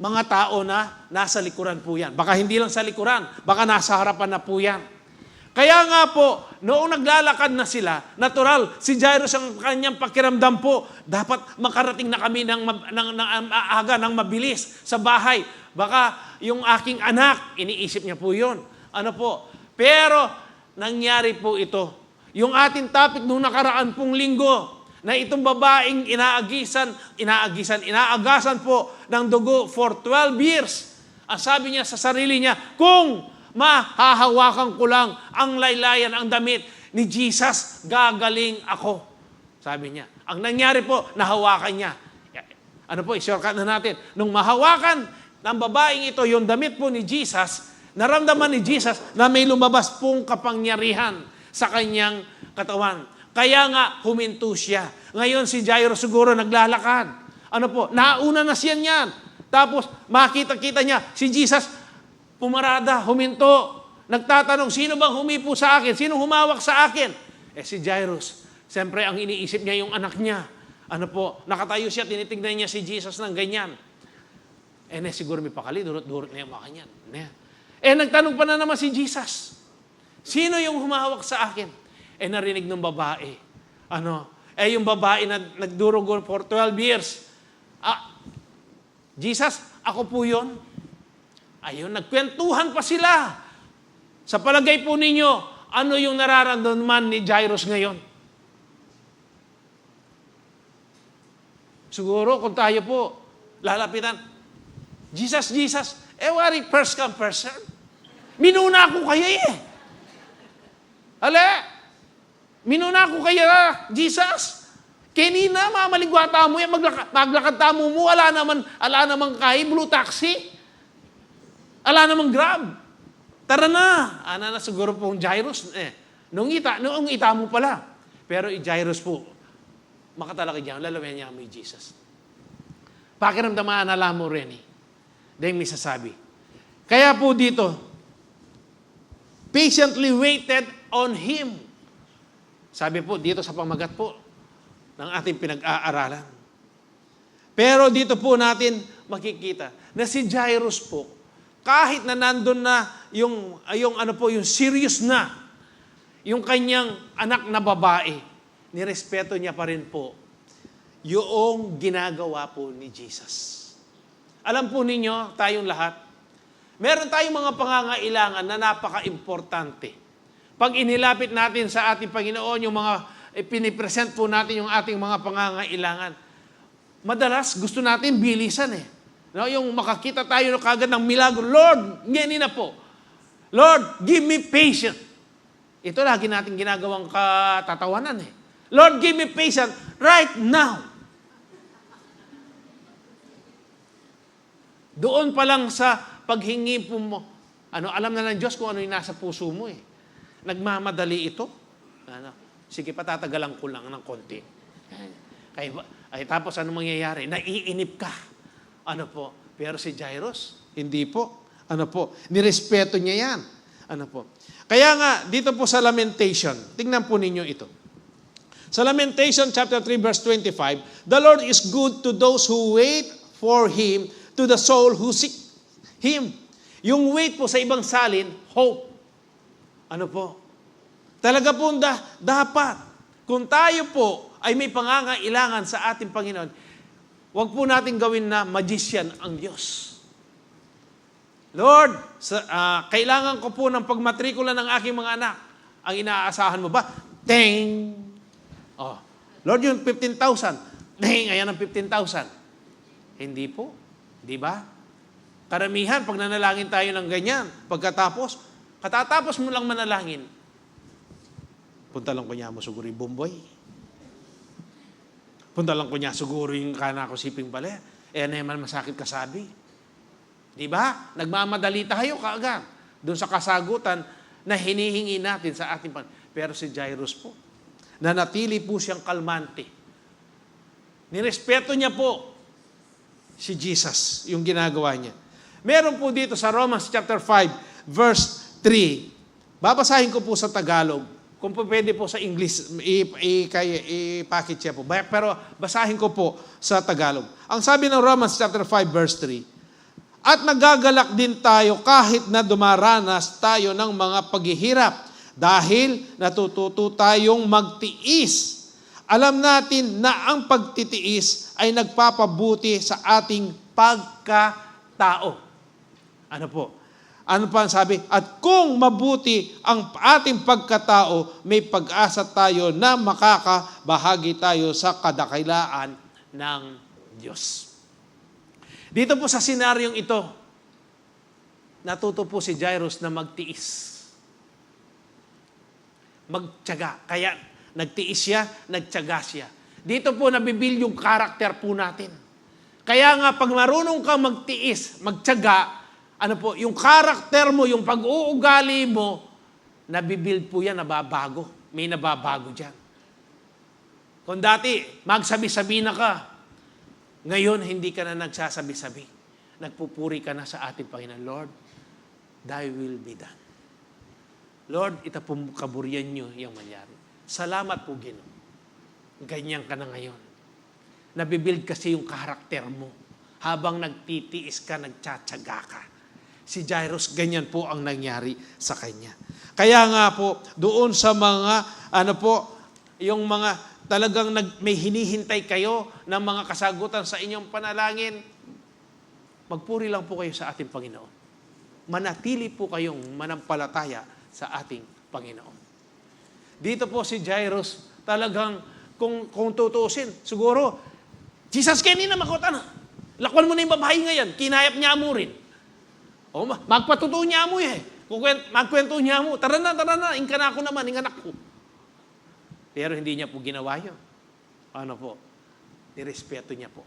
mga tao na nasa likuran po yan. Baka hindi lang sa likuran, baka nasa harapan na po yan. Kaya nga po, noong naglalakad na sila, natural, si Jairus ang kanyang pakiramdam po, dapat makarating na kami ng aga, ng mabilis sa bahay. Baka yung aking anak, iniisip niya po yun. Ano po? Pero, nangyari po ito. Yung ating topic nung nakaraan pong linggo, na itong babaeng inaagasan po ng dugo for 12 years. Ang sabi niya sa sarili niya, kung mahahawakan ko lang ang laylayan, ang damit ni Jesus, gagaling ako. Sabi niya. Ang nangyari po, nahawakan niya. Ano po, i-shortcut na natin. Nung mahawakan ng babaeng ito, yung damit po ni Jesus, naramdaman ni Jesus na may lumabas pong kapangyarihan sa kanyang katawan. Kaya nga, huminto siya. Ngayon, si Jairus siguro naglalakad. Ano po, nauna na siya niyan. Tapos, makita-kita niya, si Jesus, pumarada, huminto. Nagtatanong, sino bang humipo sa akin? Sino humawak sa akin? Si Jairus, siyempre, ang iniisip niya yung anak niya. Ano po, nakatayo siya, tinitignan niya si Jesus ng ganyan. Siguro may pakali, durot-durot na yung maka niyan. Nagtanong pa na naman si Jesus, sino yung humawak sa akin? Narinig ng babae. Yung babae na nagdurugo for 12 years. Jesus, ako po yun. Ayun, nagkwentuhan pa sila. Sa palagay po ninyo, ano yung nararamdaman ni Jairus ngayon? Siguro, kung tayo po, lalapitan, Jesus, wari, first come, first serve. Minuna ako kayo Minuna ko kaya, Jesus. Kanina, mamaligwata mo yan, maglakad tamo mo, ala naman kay blue taxi. Ala naman Grab. Tara na! Ana na siguro pong Jairus. Noong ita mo pala. Pero Jairus po, makatalaki diyan, lalawin niya mo Jesus. Pakiramdaman na mo rin eh. Dahil may sasabi. Kaya po dito, patiently waited on Him. Sabi po dito sa pamagat po ng ating pinag-aaralan. Pero dito po natin makikita na si Jairus po, kahit na nandun na yung serious na, yung kanyang anak na babae, nirespeto niya pa rin po yung ginagawa po ni Jesus. Alam po ninyo, tayong lahat, meron tayong mga pangangailangan na napaka-importante. Pag inilapit natin sa ating Panginoon, yung mga pinipresent po natin yung ating mga pangangailangan, madalas gusto natin bilisan eh. No, yung makakita tayo kagad ng milagro, Lord, ngayon na po. Lord, give me patience. Ito lagi natin ginagawang katatawanan eh. Lord, give me patience right now. Doon pa lang sa paghingi po mo, alam na ng Diyos kung ano yung nasa puso mo eh. Nagmamadali ito. Sige, patatagalan ko lang ng konti. Tapos ano mangyayari? Naiinip ka. Pero si Jairus, hindi po. Nirespeto niya yan. Kaya nga, dito po sa Lamentation, tingnan po ninyo ito. Sa Lamentation chapter 3 verse 25, the Lord is good to those who wait for Him, to the soul who seek Him. Yung wait po sa ibang salin, hope. Talaga po dapat. Kung tayo po ay may pangangailangan sa ating Panginoon, huwag po natin gawin na magician ang Diyos. Lord, kailangan ko po ng pagmatrikula ng aking mga anak. Ang inaasahan mo ba? Ding! Lord, yung 15,000. Ding! Ayan ang 15,000. Hindi po. Di ba? Karamihan, pag nanalangin tayo ng ganyan, katatapos mo lang manalangin, punta lang ko niya mo siguro yung Bumboy. Punta lang ko niya siguro yung kana ko siping pala. Naman masakit kasabi. Di ba? Nagmamadali tayo kaagad. Doon sa kasagutan na hinihingi natin sa ating Pero si Jairus po, nanatili po siyang kalmante. Nirespeto niya po si Jesus, yung ginagawa niya. Meron po dito sa Romans chapter 5, verse 3. Babasahin ko po sa Tagalog. Kung po pwede po sa English, i-package siya po. Pero basahin ko po sa Tagalog. Ang sabi ng Romans chapter 5 verse 3, at nagagalak din tayo kahit na dumaranas tayo ng mga paghihirap dahil natututo tayong magtiis. Alam natin na ang pagtitiis ay nagpapabuti sa ating pagkatao. Ano pa ang sabi? At kung mabuti ang ating pagkatao, may pag-asa tayo na makakabahagi tayo sa kadakilaan ng Diyos. Dito po sa senaryong ito, natuto po si Jairus na magtiis. Magtiyaga. Kaya nagtiis siya, nagtiyaga siya. Dito po nabibil yung karakter po natin. Kaya nga pag marunong kang magtiis, magtiyaga, yung karakter mo, yung pag-uugali mo, nabibuild po yan, nababago. May nababago dyan. Kung dati, magsabi-sabi na ka, ngayon, hindi ka na nagsasabi-sabi. Nagpupuri ka na sa ating Panginoon. Lord, thy will be done. Lord, itapumukaburian nyo yung mangyari. Salamat po, Ginoo. Ganyan ka na ngayon. Nabibuild kasi yung karakter mo. Habang nagtitiis ka, nagtsatsaga ka. Si Jairus, ganyan po ang nangyari sa kanya. Kaya nga po, doon sa mga, yung mga talagang may hinihintay kayo ng mga kasagutan sa inyong panalangin, magpuri lang po kayo sa ating Panginoon. Manatili po kayong manampalataya sa ating Panginoon. Dito po si Jairus, talagang, kung tutuusin, siguro, Jesus, kanina makota na. Lakwan mo na yung babae ngayon, kinayap niya mo rin. Magpatuto niya mo eh. Magkwento niya mo, tara na, ingka na ako naman, inganak ko. Pero hindi niya po ginawa yun. Nirespeto niya po.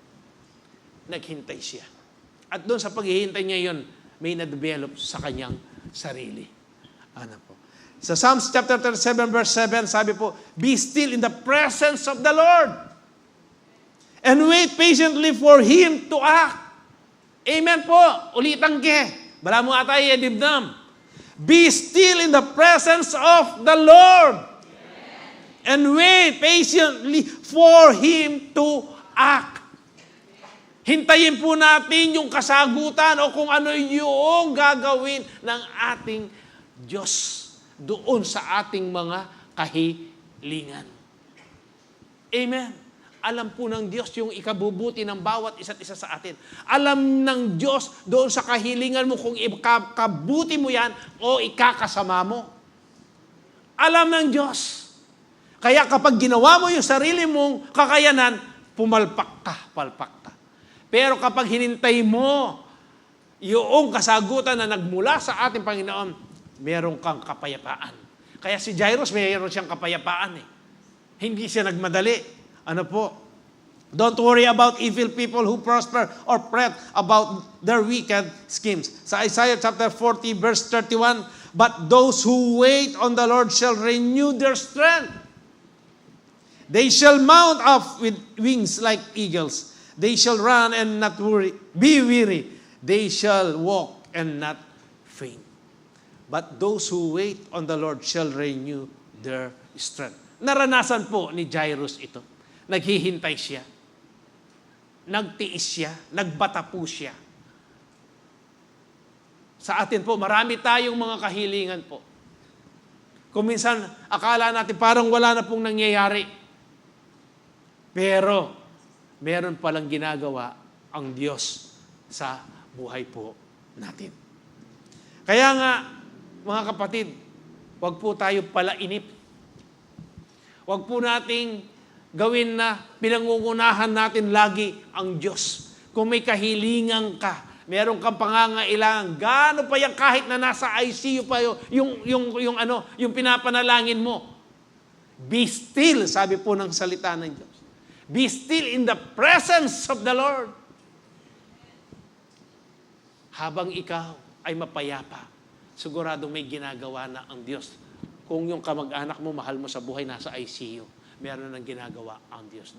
Naghintay siya. At doon sa paghihintay niya yun, may na-develop sa kanyang sarili. Ano po? Sa Psalms chapter 37 verse 7, sabi po, be still in the presence of the Lord and wait patiently for Him to act. Amen po. Ulitan ke. Bala mo atay edibdam. Be still in the presence of the Lord and wait patiently for Him to act. Hintayin po natin yung kasagutan o kung ano yung gagawin ng ating Diyos doon sa ating mga kahilingan. Amen. Alam po ng Diyos yung ikabubuti ng bawat isa't isa sa atin. Alam ng Diyos doon sa kahilingan mo kung ikabuti mo yan o ikakasama mo. Alam ng Diyos. Kaya kapag ginawa mo yung sarili mong kakayanan, palpak ka. Pero kapag hinintay mo yung kasagutan na nagmula sa ating Panginoon, meron kang kapayapaan. Kaya si Jairus, mayroon siyang kapayapaan eh. Hindi siya nagmadali. Ano po? Don't worry about evil people who prosper or fret about their wicked schemes. Sa Isaiah chapter 40 verse 31, but those who wait on the Lord shall renew their strength. They shall mount up with wings like eagles. They shall run and not be weary. They shall walk and not faint. But those who wait on the Lord shall renew their strength. Naranasan po ni Jairus ito. Naghihintay siya. Nagtiis siya. Nagbata po siya. Sa atin po, marami tayong mga kahilingan po. Kung minsan, akala natin parang wala na pong nangyayari. Pero, meron palang ginagawa ang Diyos sa buhay po natin. Kaya nga, mga kapatid, huwag po tayo palainip. Huwag po nating gawin na pinangungunahan natin lagi ang Diyos. Kung may kahilingan ka, meron kang pangangailangan, gaano pa yan kahit na nasa ICU pa yung pinapanalangin mo. Be still, sabi po ng salita ng Diyos. Be still in the presence of the Lord. Habang ikaw ay mapayapa, sigurado may ginagawa na ang Diyos. Kung yung kamag-anak mo, mahal mo sa buhay, nasa ICU, meron nang ginagawa ang Diyos.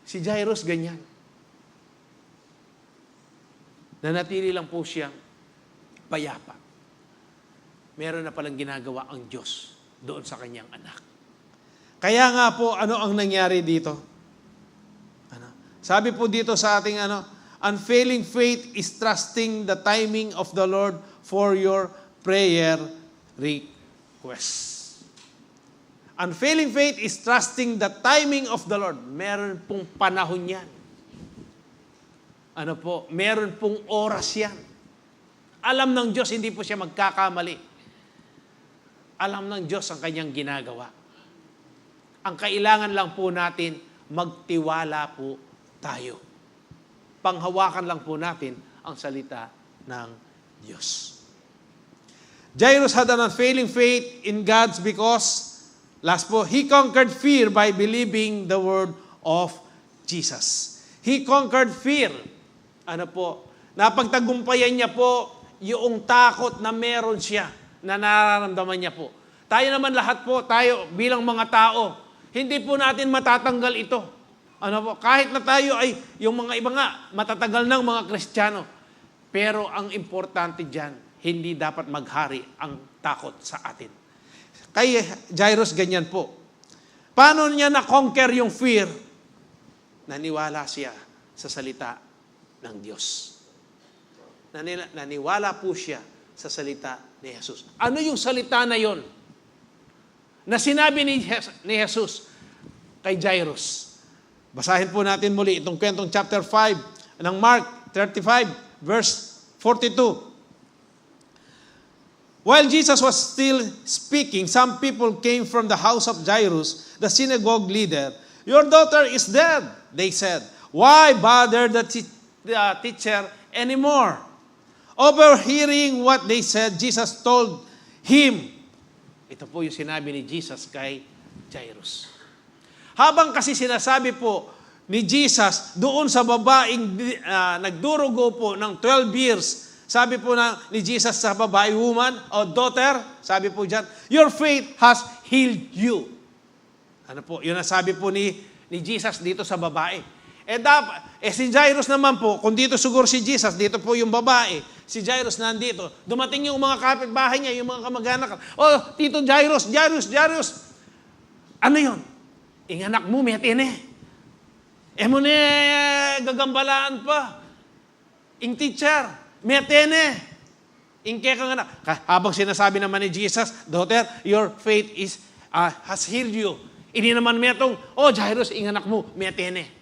Si Jairus, ganyan. Nanatili lang po siyang payapa. Meron na palang ginagawa ang Diyos doon sa kanyang anak. Kaya nga po, ano ang nangyari dito? Sabi po dito sa ating unfailing faith is trusting the timing of the Lord for your prayer request. Unfailing faith is trusting the timing of the Lord. Meron pong panahon yan. Meron pong oras yan. Alam ng Diyos, hindi po siya magkakamali. Alam ng Diyos ang kanyang ginagawa. Ang kailangan lang po natin, magtiwala po tayo. Panghawakan lang po natin ang salita ng Diyos. Jairus had an unfailing faith in God because, last po, he conquered fear by believing the word of Jesus. He conquered fear. Napagtagumpayan niya po yung takot na meron siya, na nararamdaman niya po. Tayo naman lahat po, tayo bilang mga tao, hindi po natin matatanggal ito. Kahit na tayo ay, yung mga iba nga, matatagal ng mga Kristiyano. Pero ang importante dyan, hindi dapat maghari ang takot sa atin. Kay Jairus, ganyan po. Paano niya na-conquer yung fear? Naniwala siya sa salita ng Diyos. Naniwala po siya sa salita ni Jesus. Ano yung salita na yon? Na sinabi ni Jesus kay Jairus. Basahin po natin muli itong kwentong chapter 5 ng Mark 35, verse 42. While Jesus was still speaking, some people came from the house of Jairus, the synagogue leader. Your daughter is dead, they said. Why bother the teacher anymore? Overhearing what they said, Jesus told him. Ito po yung sinabi ni Jesus kay Jairus. Habang kasi sinasabi po ni Jesus doon sa babaeng nagdurugo po ng 12 years Sabi po ni Jesus sa babae, woman, o daughter, sabi po dyan, your faith has healed you. Ano po, yun ang sabi po ni Jesus dito sa babae. Si Jairus naman po, kung dito siguro si Jesus, dito po yung babae, si Jairus nandito, dumating yung mga kapitbahay niya, yung mga kamag-anak, Tito Jairus, ano yun? Inganak mo, may atine. Mo na gagambalaan pa. Ing teacher, may atine. Ing kaya kang anak. Habang sinasabi naman ni Jesus, daughter, your faith has healed you. Ini naman may itong, Jairus, inganak mo, may atine.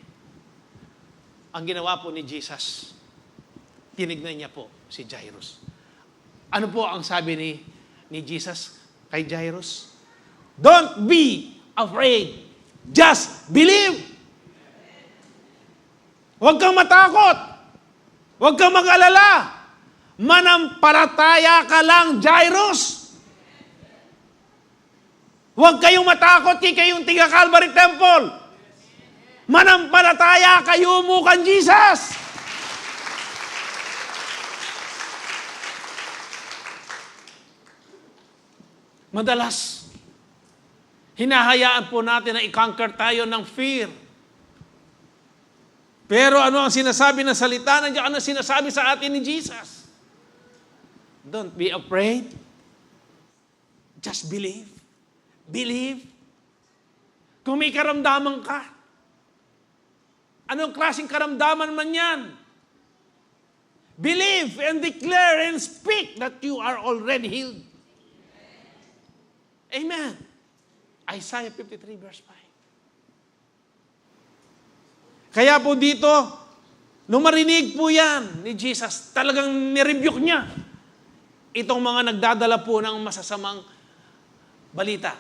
Ang ginawa po ni Jesus, tinignan niya po si Jairus. Ano po ang sabi ni Jesus kay Jairus? Don't be afraid. Just believe. Huwag kang matakot. Huwag kang mag-alala. Manampalataya ka lang, Jairus. Huwag kayong matakot, kayong tiga Calvary Temple. Manampalataya kayo mo kan Jesus. Madalas, hinahayaan po natin na i-conquer tayo ng fear. Pero ano ang sinasabi ng salita ng Diyos? Ano ang sinasabi sa atin ni Jesus? Don't be afraid. Just believe. Believe. Kung may karamdaman ka, anong klaseng karamdaman man yan? Believe and declare and speak that you are already healed. Amen. Isaiah 53 verse 5. Kaya po dito, nung marinig po yan ni Jesus, talagang nirebuke niya itong mga nagdadala po ng masasamang balita.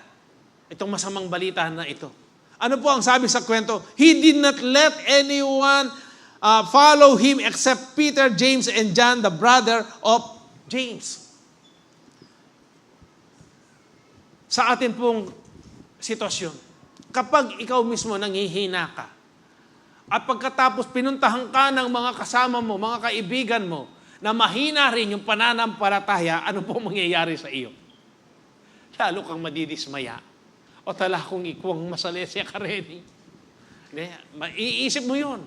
Itong masamang balita na ito. Ano po ang sabi sa kwento? He did not let anyone follow him except Peter, James, and John, the brother of James. Sa atin pong sitwasyon, kapag ikaw mismo nanghihina ka, at pagkatapos pinuntahan ka ng mga kasama mo, mga kaibigan mo, na mahina rin yung pananampalataya, ano po mangyayari sa iyo? Lalo kang madidismaya. O tala kung ikuwang masalesya ka rin. Maiisip mo yun.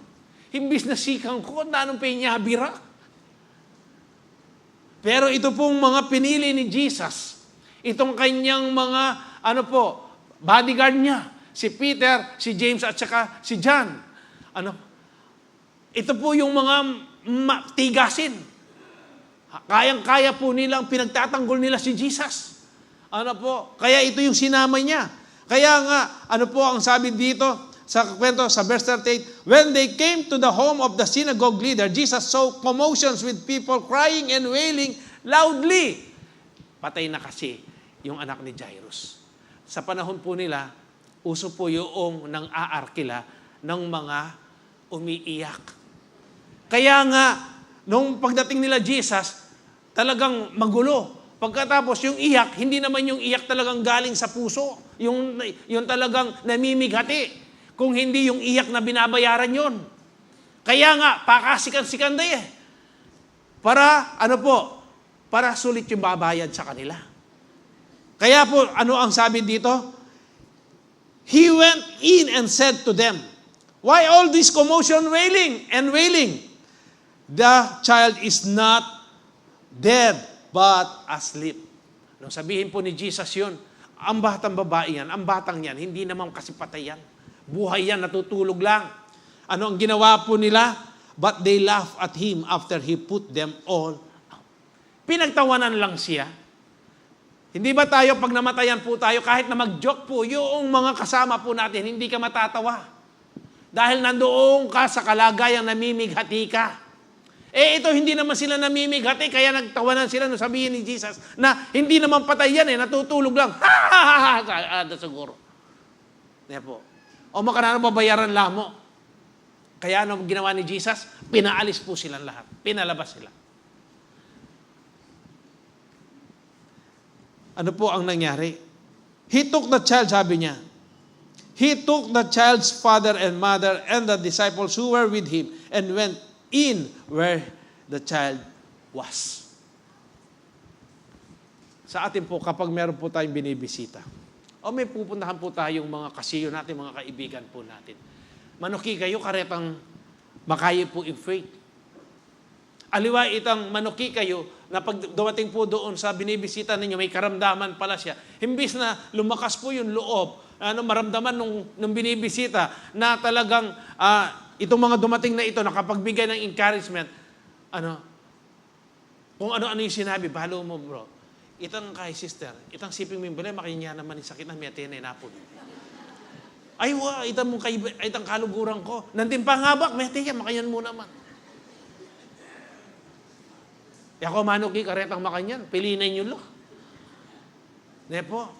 Himbis na sikang ko, nanong pinyabira. Pero ito pong mga pinili ni Jesus, itong kanyang mga, bodyguard niya, si Peter, si James, at saka si John. Ito po yung mga tigasin. Kayang-kaya po nilang pinagtatanggol nila si Jesus. Kaya ito yung sinama niya. Kaya nga, ang sabi dito sa kwento sa verse 38, when they came to the home of the synagogue leader, Jesus saw commotions with people crying and wailing loudly. Patay na kasi yung anak ni Jairus. Sa panahon po nila, uso po yung nang aarkila ng mga umiiyak. Kaya nga, nung pagdating nila Jesus, talagang magulo. Pagkatapos yung iyak, hindi naman yung iyak talagang galing sa puso. Yung talagang namimighati. Kung hindi yung iyak na binabayaran yon. Kaya nga, pakasikan-sikan day eh. Para, para sulit yung babayad sa kanila. Kaya po, ano ang sabi dito? He went in and said to them, why all this commotion wailing and wailing? The child is not dead, but asleep. Nung sabihin po ni Jesus yun, ang batang babae yan, ang batang yan, hindi naman kasi patay yan. Buhay yan, natutulog lang. Ano ang ginawa po nila? But they laughed at him after he put them all out. Pinagtawanan lang siya. Hindi ba tayo, pag namatayan po tayo, kahit na mag-joke po, yung mga kasama po natin, hindi ka matatawa. Dahil nandoon ka sa kalagayang namimighati ka. Ito, hindi naman sila namimighati, kaya nagtawanan sila nung sabihin ni Jesus na hindi naman patay yan natutulog lang. Siguro. Kaya po. O makanano babayaran lamo. Kaya ano ginawa ni Jesus? Pinaalis po silang lahat. Pinalabas sila. Ano po ang nangyari? He took the child, sabi niya. He took the child's father and mother and the disciples who were with him and went in where the child was. Sa atin po, kapag meron po tayong binibisita, o may pupuntahan po tayong mga kasiyo natin, mga kaibigan po natin, manuki kayo, karetang makayo po in faith. Aliwa itang manuki kayo, na pag dumating po doon sa binibisita ninyo, may karamdaman pala siya. Himbis na lumakas po yung loob, maramdaman nung binibisita, na talagang itong mga dumating na ito, nakapagbigay ng encouragement, kung ano-ano yung sinabi, balo mo bro. Itang kay sister, itang siping mo yung balay, makinya naman yung sakit na may atene napon. Ay, itang kaluguran ko. Nandin pa nga bak, may tiya, makanyan mo naman. Ako manuki, karetang makanyan, pilinin nyo lang. Nepo,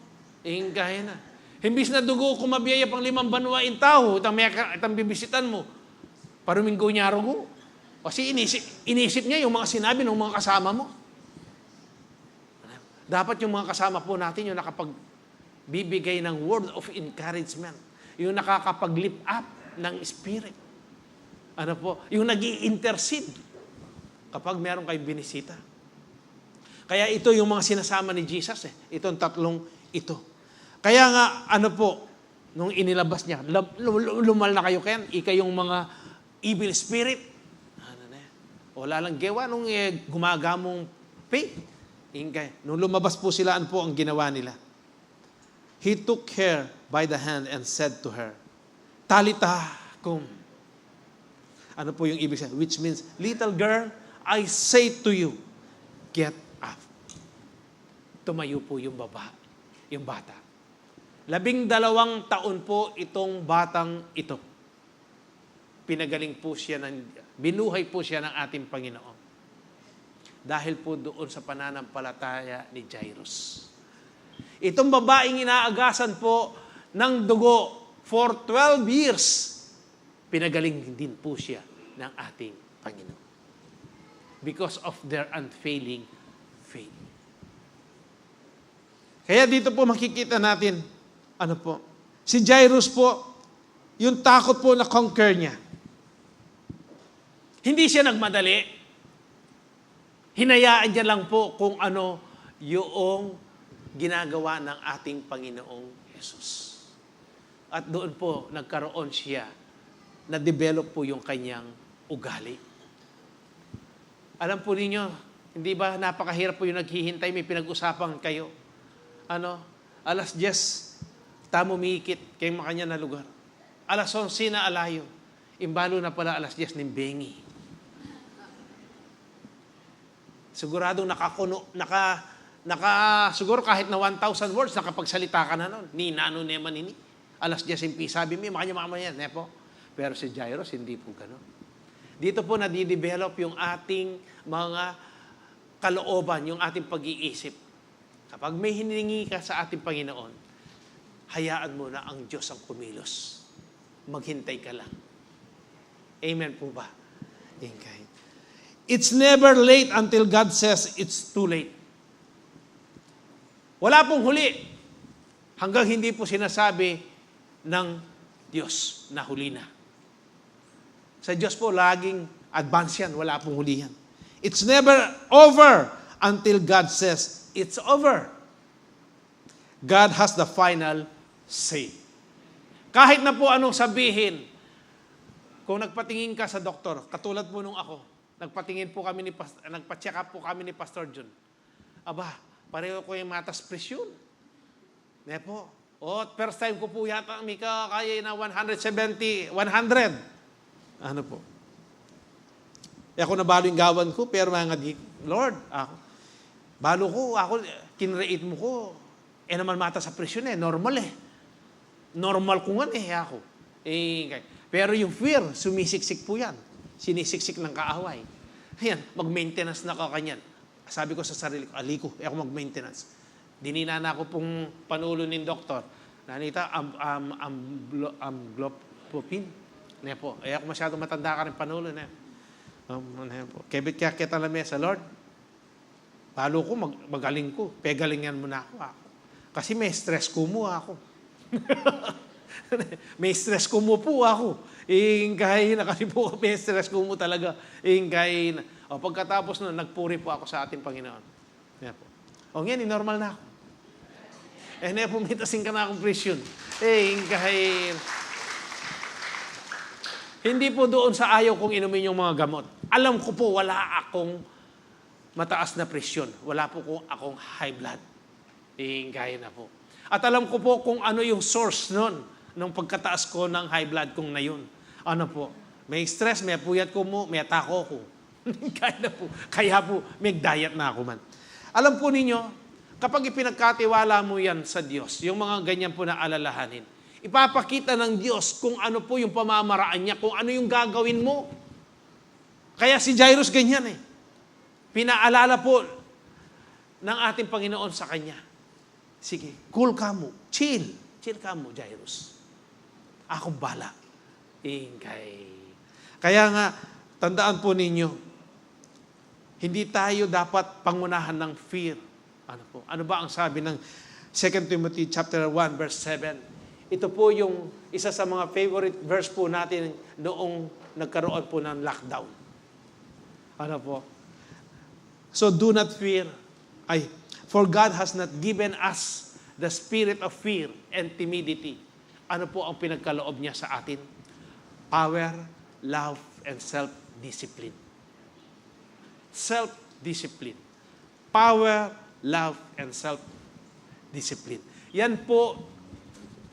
ingkahin na. Himbis na dugo, kumabiyaya pang 5 banwa in tao, itang bibisitan mo, paruminggo niya rugo. Kasi inisip niya yung mga sinabi ng mga kasama mo. Dapat yung mga kasama po natin yung nakapagbibigay ng word of encouragement. Yung nakakapag-lift up ng spirit. Yung nag-i-intercede kapag meron kayong binisita. Kaya ito yung mga sinasama ni Jesus. Itong tatlong ito. Kaya nga, nung inilabas niya, lumal na kayo kayan, yung mga evil spirit. Wala lang gawa nung gumagamong faith. Nung lumabas po sila, po ang ginawa nila? He took her by the hand and said to her, Talita kum. Ano po yung ibig sabihin? Which means, little girl, I say to you, get up. Tumayo po yung bata. 12 taon po itong batang ito. Pinagaling po siya, binuhay po siya ng ating Panginoon. Dahil po doon sa pananampalataya ni Jairus. Itong babaeng inaagasan po ng dugo for 12 years, pinagaling din po siya ng ating Panginoon. Because of their unfailing faith. Kaya dito po makikita natin, si Jairus po, yung takot po na conquer niya. Hindi siya nagmadali. Hinayaan niya lang po kung ano yung ginagawa ng ating Panginoong Jesus. At doon po nagkaroon siya, na-develop po yung kanyang ugali. Alam po ninyo, hindi ba napakahirap po yung naghihintay, may pinag-usapan kayo. 10:00, tamumikit kay makanya na lugar. 11:00 na alayo. Imbalo na pala 10:00 ng bengi. Siguradong siguro kahit na 1,000 words, nakapagsalita ka na nun. Ni nano neman ini. 10:00 sabi mo, makanya nepo. Pero si Jairus, hindi po gano'n. Dito po nadidevelop yung ating mga kalooban, yung ating pag-iisip. Kapag may hiningi ka sa ating Panginoon, hayaan mo na ang Diyos ang kumilos. Maghintay ka lang. Amen po ba? Okay. It's never late until God says it's too late. Wala pong huli hanggang hindi po sinasabi ng Diyos na huli na. Sa Diyos po, laging advance yan. Wala pong huli yan. It's never over until God says it's over. God has the final say. Kahit na po anong sabihin, kung nagpatingin ka sa doktor, katulad po nung ako, nagpacheck up po kami ni Pastor John. Pareho ko yung matas presyon. Nepo. First time ko po yata, Mika, kaya na 170, 100. Ano po? Ako nabalo yung gawan ko, pero mga Lord, kinrate mo ko. Naman mata sa presyon normal Normal ko nga ako. Pero yung fear, sumisiksik po yan. Sinisiksik ng kaaway. Ayan, mag-maintenance na ka kanyan. Sabi ko sa sarili ko, aliko, ako mag-maintenance. Dinina na ako pong panulo ng doktor. Nanita, amglopopin. Nepo, ako masyado matanda ka rin panulo. Kebit kaya kita lamesa, Lord. Palo ko, magaling ko. Pegalingan mo na ako. Kasi may stress ko mo ako. May stress ko mo po ako. Kahit na kasi po may stress ko mo talaga. O pagkatapos nun, nagpuri po ako sa ating Panginoon. Yan po. O ngayon, normal na ako. Na pumitasin ka na akong presyon. Kahit... Hindi po doon sa ayaw kong inumin yung mga gamot. Alam ko po, wala akong mataas na presyon. Wala po akong high blood. Kaya na po. At alam ko po kung ano yung source nun, ng pagkataas ko ng high blood kong na yun. Ano po? May stress, may puyat ko mo, may atako ko. Kaya na po. Kaya po, may diet na ako man. Alam po ninyo, kapag ipinagkatiwala mo yan sa Diyos, yung mga ganyan po na alalahanin, ipapakita ng Diyos kung ano po yung pamamaraan niya, kung ano yung gagawin mo. Kaya si Jairus ganyan Pinaalala po ng ating Panginoon sa kanya. Sige, cool ka mo. Chill ka mo, Jairus. Akong bala. Kaya nga, tandaan po ninyo, hindi tayo dapat pangunahan ng fear. Ano ba ang sabi ng 2 Timothy chapter 1 verse 7? Ito po yung isa sa mga favorite verse po natin noong nagkaroon po ng lockdown. Ano po? So do not fear. For God has not given us the spirit of fear and timidity. Ano po ang pinagkaloob niya sa atin? Power, love, and self-discipline. Self-discipline. Power, love, and self-discipline. Yan po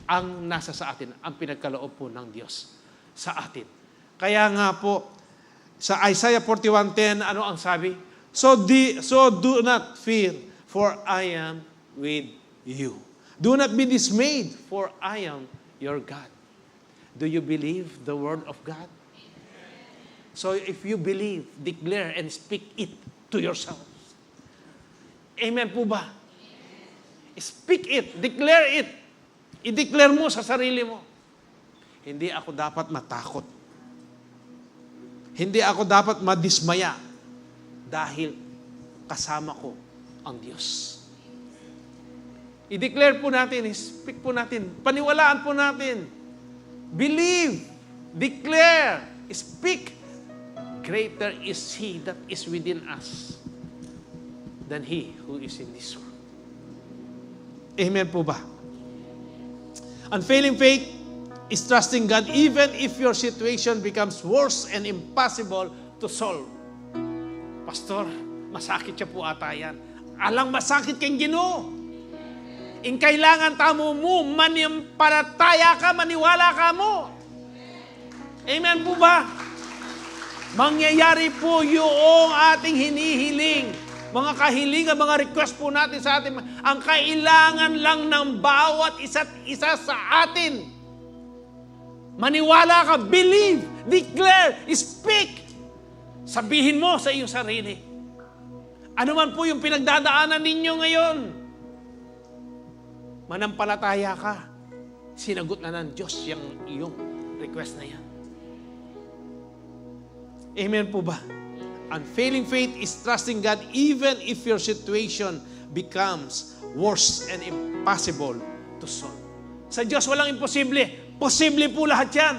ang nasa sa atin, ang pinagkaloob po ng Diyos sa atin. Kaya nga po, sa Isaiah 41:10, ano ang sabi? So do not fear, for I am with you. Do not be dismayed, for I am your God. Do you believe the word of God? So if you believe, declare and speak it to yourself. Amen po ba? Speak it, declare it. I-declare mo sa sarili mo. Hindi ako dapat matakot. Hindi ako dapat madismaya dahil kasama ko ang Diyos. I-declare po natin, speak po natin, paniwalaan po natin. Believe, declare, speak. Greater is He that is within us than he who is in this world. Amen po ba? Unfailing faith is trusting God even if your situation becomes worse and impossible to solve. Pastor, masakit siya po ata yan. Alang masakit kang Ginoo. In kailangan tamo mo, manimpalataya ka, maniwala ka mo. Amen po ba? Mangyayari po yung ating hinihiling. Mga kahilingan, mga request po natin sa atin. Ang kailangan lang ng bawat isa't isa sa atin. Maniwala ka, believe, declare, speak. Sabihin mo sa iyong sarili. Ano man po yung pinagdadaanan ninyo ngayon, manampalataya ka. Sinagot na ng Diyos yung iyong request na yan. Amen po ba? Unfailing faith is trusting God even if your situation becomes worse and impossible to solve. Sa Diyos walang imposible. Posible po lahat yan.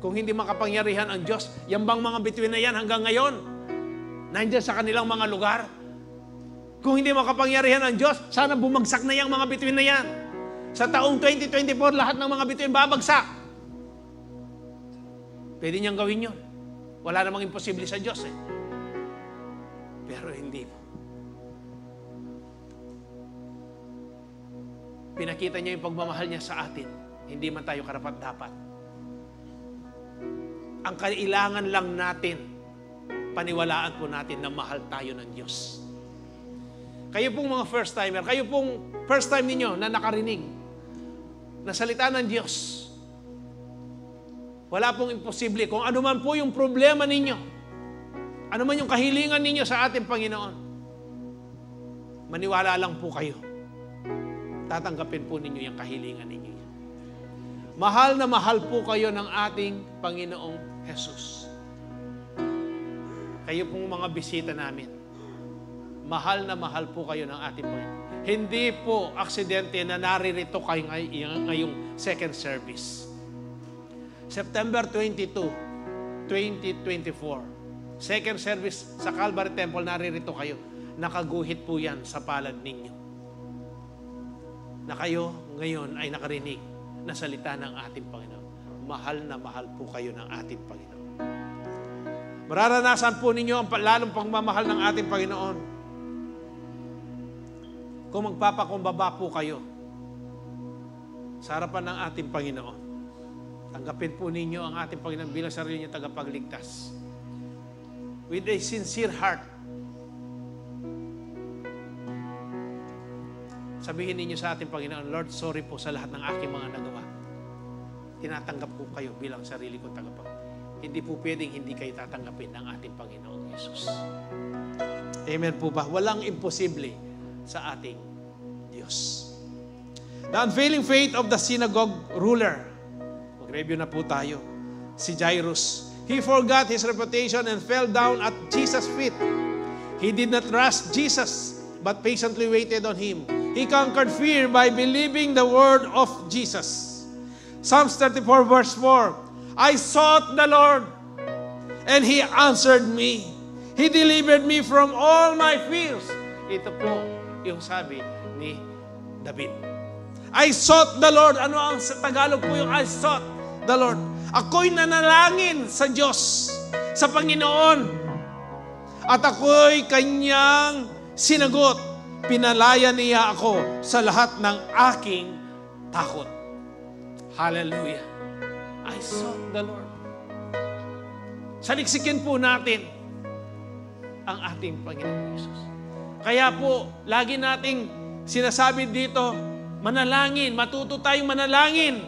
Kung hindi makapangyarihan ang Diyos, yan bang mga bituin na yan hanggang ngayon? Nandiyan sa kanilang mga lugar? Kung hindi makapangyarihan ang Diyos, sana bumagsak na yung mga bituin na yan. Sa taong 2024, lahat ng mga bituin babagsak. Pwede niyang gawin yun. Wala namang imposible sa Diyos Pero hindi po. Pinakita niya yung pagmamahal niya sa atin. Hindi man tayo karapat-dapat. Ang kailangan lang natin, paniwalaan po natin na mahal tayo ng Diyos. Kayo pong mga first-timer, kayo pong first time ninyo na nakarinig na salita ng Diyos. Wala pong imposible. Kung ano man po yung problema ninyo, ano man yung kahilingan ninyo sa ating Panginoon, maniwala lang po kayo. Tatanggapin po ninyo yung kahilingan ninyo. Mahal na mahal po kayo ng ating Panginoong Jesus. Kayo pong mga bisita namin, mahal na mahal po kayo ng ating Panginoon. Hindi po aksidente na naririto kayo ngayong second service. September 22, 2024. Second service sa Calvary Temple, naririto kayo. Nakaguhit po yan sa palad ninyo. Na kayo ngayon ay nakarinig na salita ng ating Panginoon. Mahal na mahal po kayo ng ating Panginoon. Mararanasan po ninyo ang lalong pagmamahal ng ating Panginoon kung magpapakumbaba po kayo sa harapan ng ating Panginoon. Tanggapin po ninyo ang ating Panginoon bilang sarili niyo tagapagligtas. With a sincere heart. Sabihin ninyo sa ating Panginoon, Lord, sorry po sa lahat ng aking mga nagawa. Tinatanggap ko kayo bilang sarili kong tagapagligtas. Hindi po pwedeng hindi kayo tatanggapin ng ating Panginoong Yesus. Amen po ba? Walang imposible sa ating Diyos. The unfailing faith of the synagogue ruler. Mag-review na po tayo. Si Jairus. He forgot his reputation and fell down at Jesus' feet. He did not rush Jesus, but patiently waited on him. He conquered fear by believing the word of Jesus. Psalms 34 verse 4. I sought the Lord, and He answered me. He delivered me from all my fears. Ito po yung sabi ni David. I sought the Lord. Ano ang sa Tagalog po yung I sought the Lord? Ako'y nanalangin sa Diyos, sa Panginoon. At ako'y Kanyang sinagot. Pinalaya niya ako sa lahat ng aking takot. Hallelujah. I sought the Lord. Saliksikin po natin ang ating Panginoon Jesus. Kaya po, lagi nating sinasabi dito, manalangin, matuto tayong manalangin.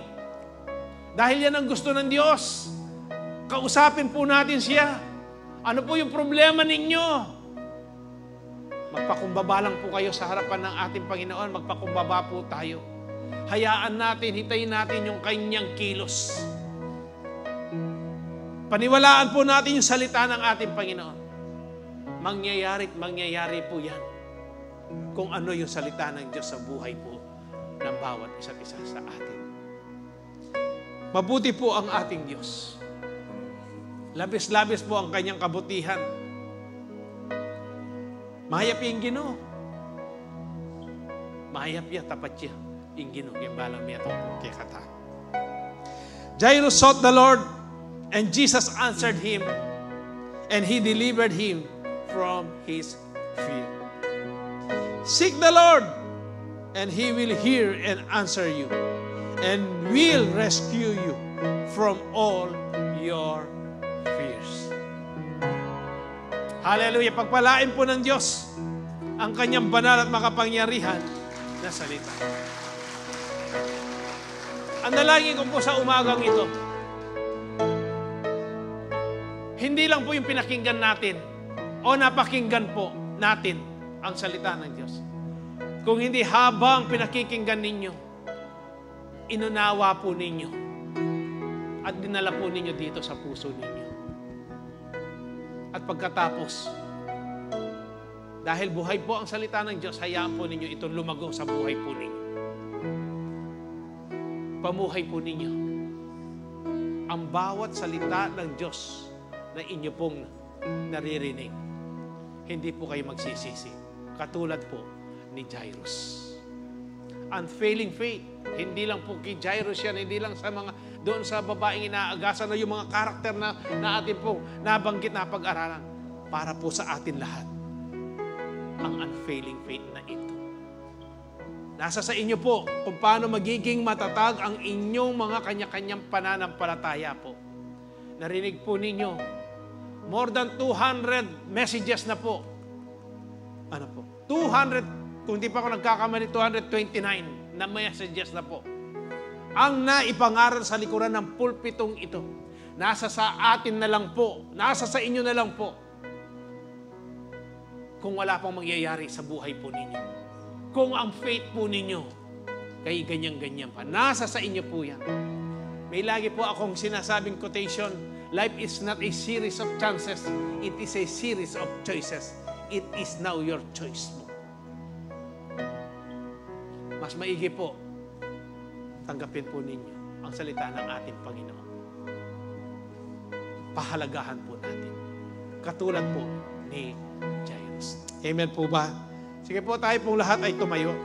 Dahil yan ang gusto ng Diyos. Kausapin po natin siya. Ano po yung problema ninyo? Magpakumbaba lang po kayo sa harapan ng ating Panginoon. Magpakumbaba po tayo. Hayaan natin, hintayin natin yung kanyang kilos. Paniwalaan po natin yung salita ng ating Panginoon. Mangyayari po yan kung ano yung salita ng Diyos sa buhay po ng bawat isa't isa sa atin. Mabuti po ang ating Diyos. Labis-labis po ang kanyang kabutihan. Mahayap yung Ginoo. Mahayap ya, tapat siya. Yung Ginoo, yung balang miya itong kikata. Jairus sought the Lord, and Jesus answered him, and He delivered him from his fear. Seek the Lord, and He will hear and answer you, and will rescue you from all your fears. Hallelujah! Pagpalain po ng Diyos ang kanyang banal at makapangyarihan na salita. Ang dalangin ko po sa umagang ito, hindi lang po yung pinakinggan natin o napakinggan po natin ang salita ng Diyos. Kung hindi habang pinakikinggan ninyo, inunawa po ninyo at dinala po ninyo dito sa puso ninyo. At pagkatapos, dahil buhay po ang salita ng Diyos, hayaan po ninyo itong lumago sa buhay po ninyo. Pamuhay po ninyo ang bawat salita ng Diyos na inyo pong naririnig. Hindi po kayo magsisisi. Katulad po ni Jairus. Unfailing faith. Hindi lang po kay Jairus yan, hindi lang sa mga doon sa babaeng inaagasan na yung mga karakter na atin pong nabanggit na pag-aralan. Para po sa atin lahat. Ang unfailing faith na ito. Nasa sa inyo po kung paano magiging matatag ang inyong mga kanya-kanyang pananampalataya po. Narinig po ninyo, more than 200 messages na po. Ano po? 200, kung di pa ako nagkakamali, 229 na messages na po. Ang naipangaral sa likuran ng pulpitong ito. Nasa sa atin na lang po. Nasa sa inyo na lang po. Kung wala pang mangyayari sa buhay po ninyo. Kung ang faith po ninyo kay ganyan-ganyan pa. Nasa sa inyo po yan. May lagi po akong sinasabing quotation, life is not a series of chances. It is a series of choices. It is now your choice mo. Mas maigi po, tanggapin po ninyo ang salita ng ating Panginoon. pahalagahan po natin. Katulad po ni Jairus. Amen po ba? Sige po, tayo pong lahat ay tumayo.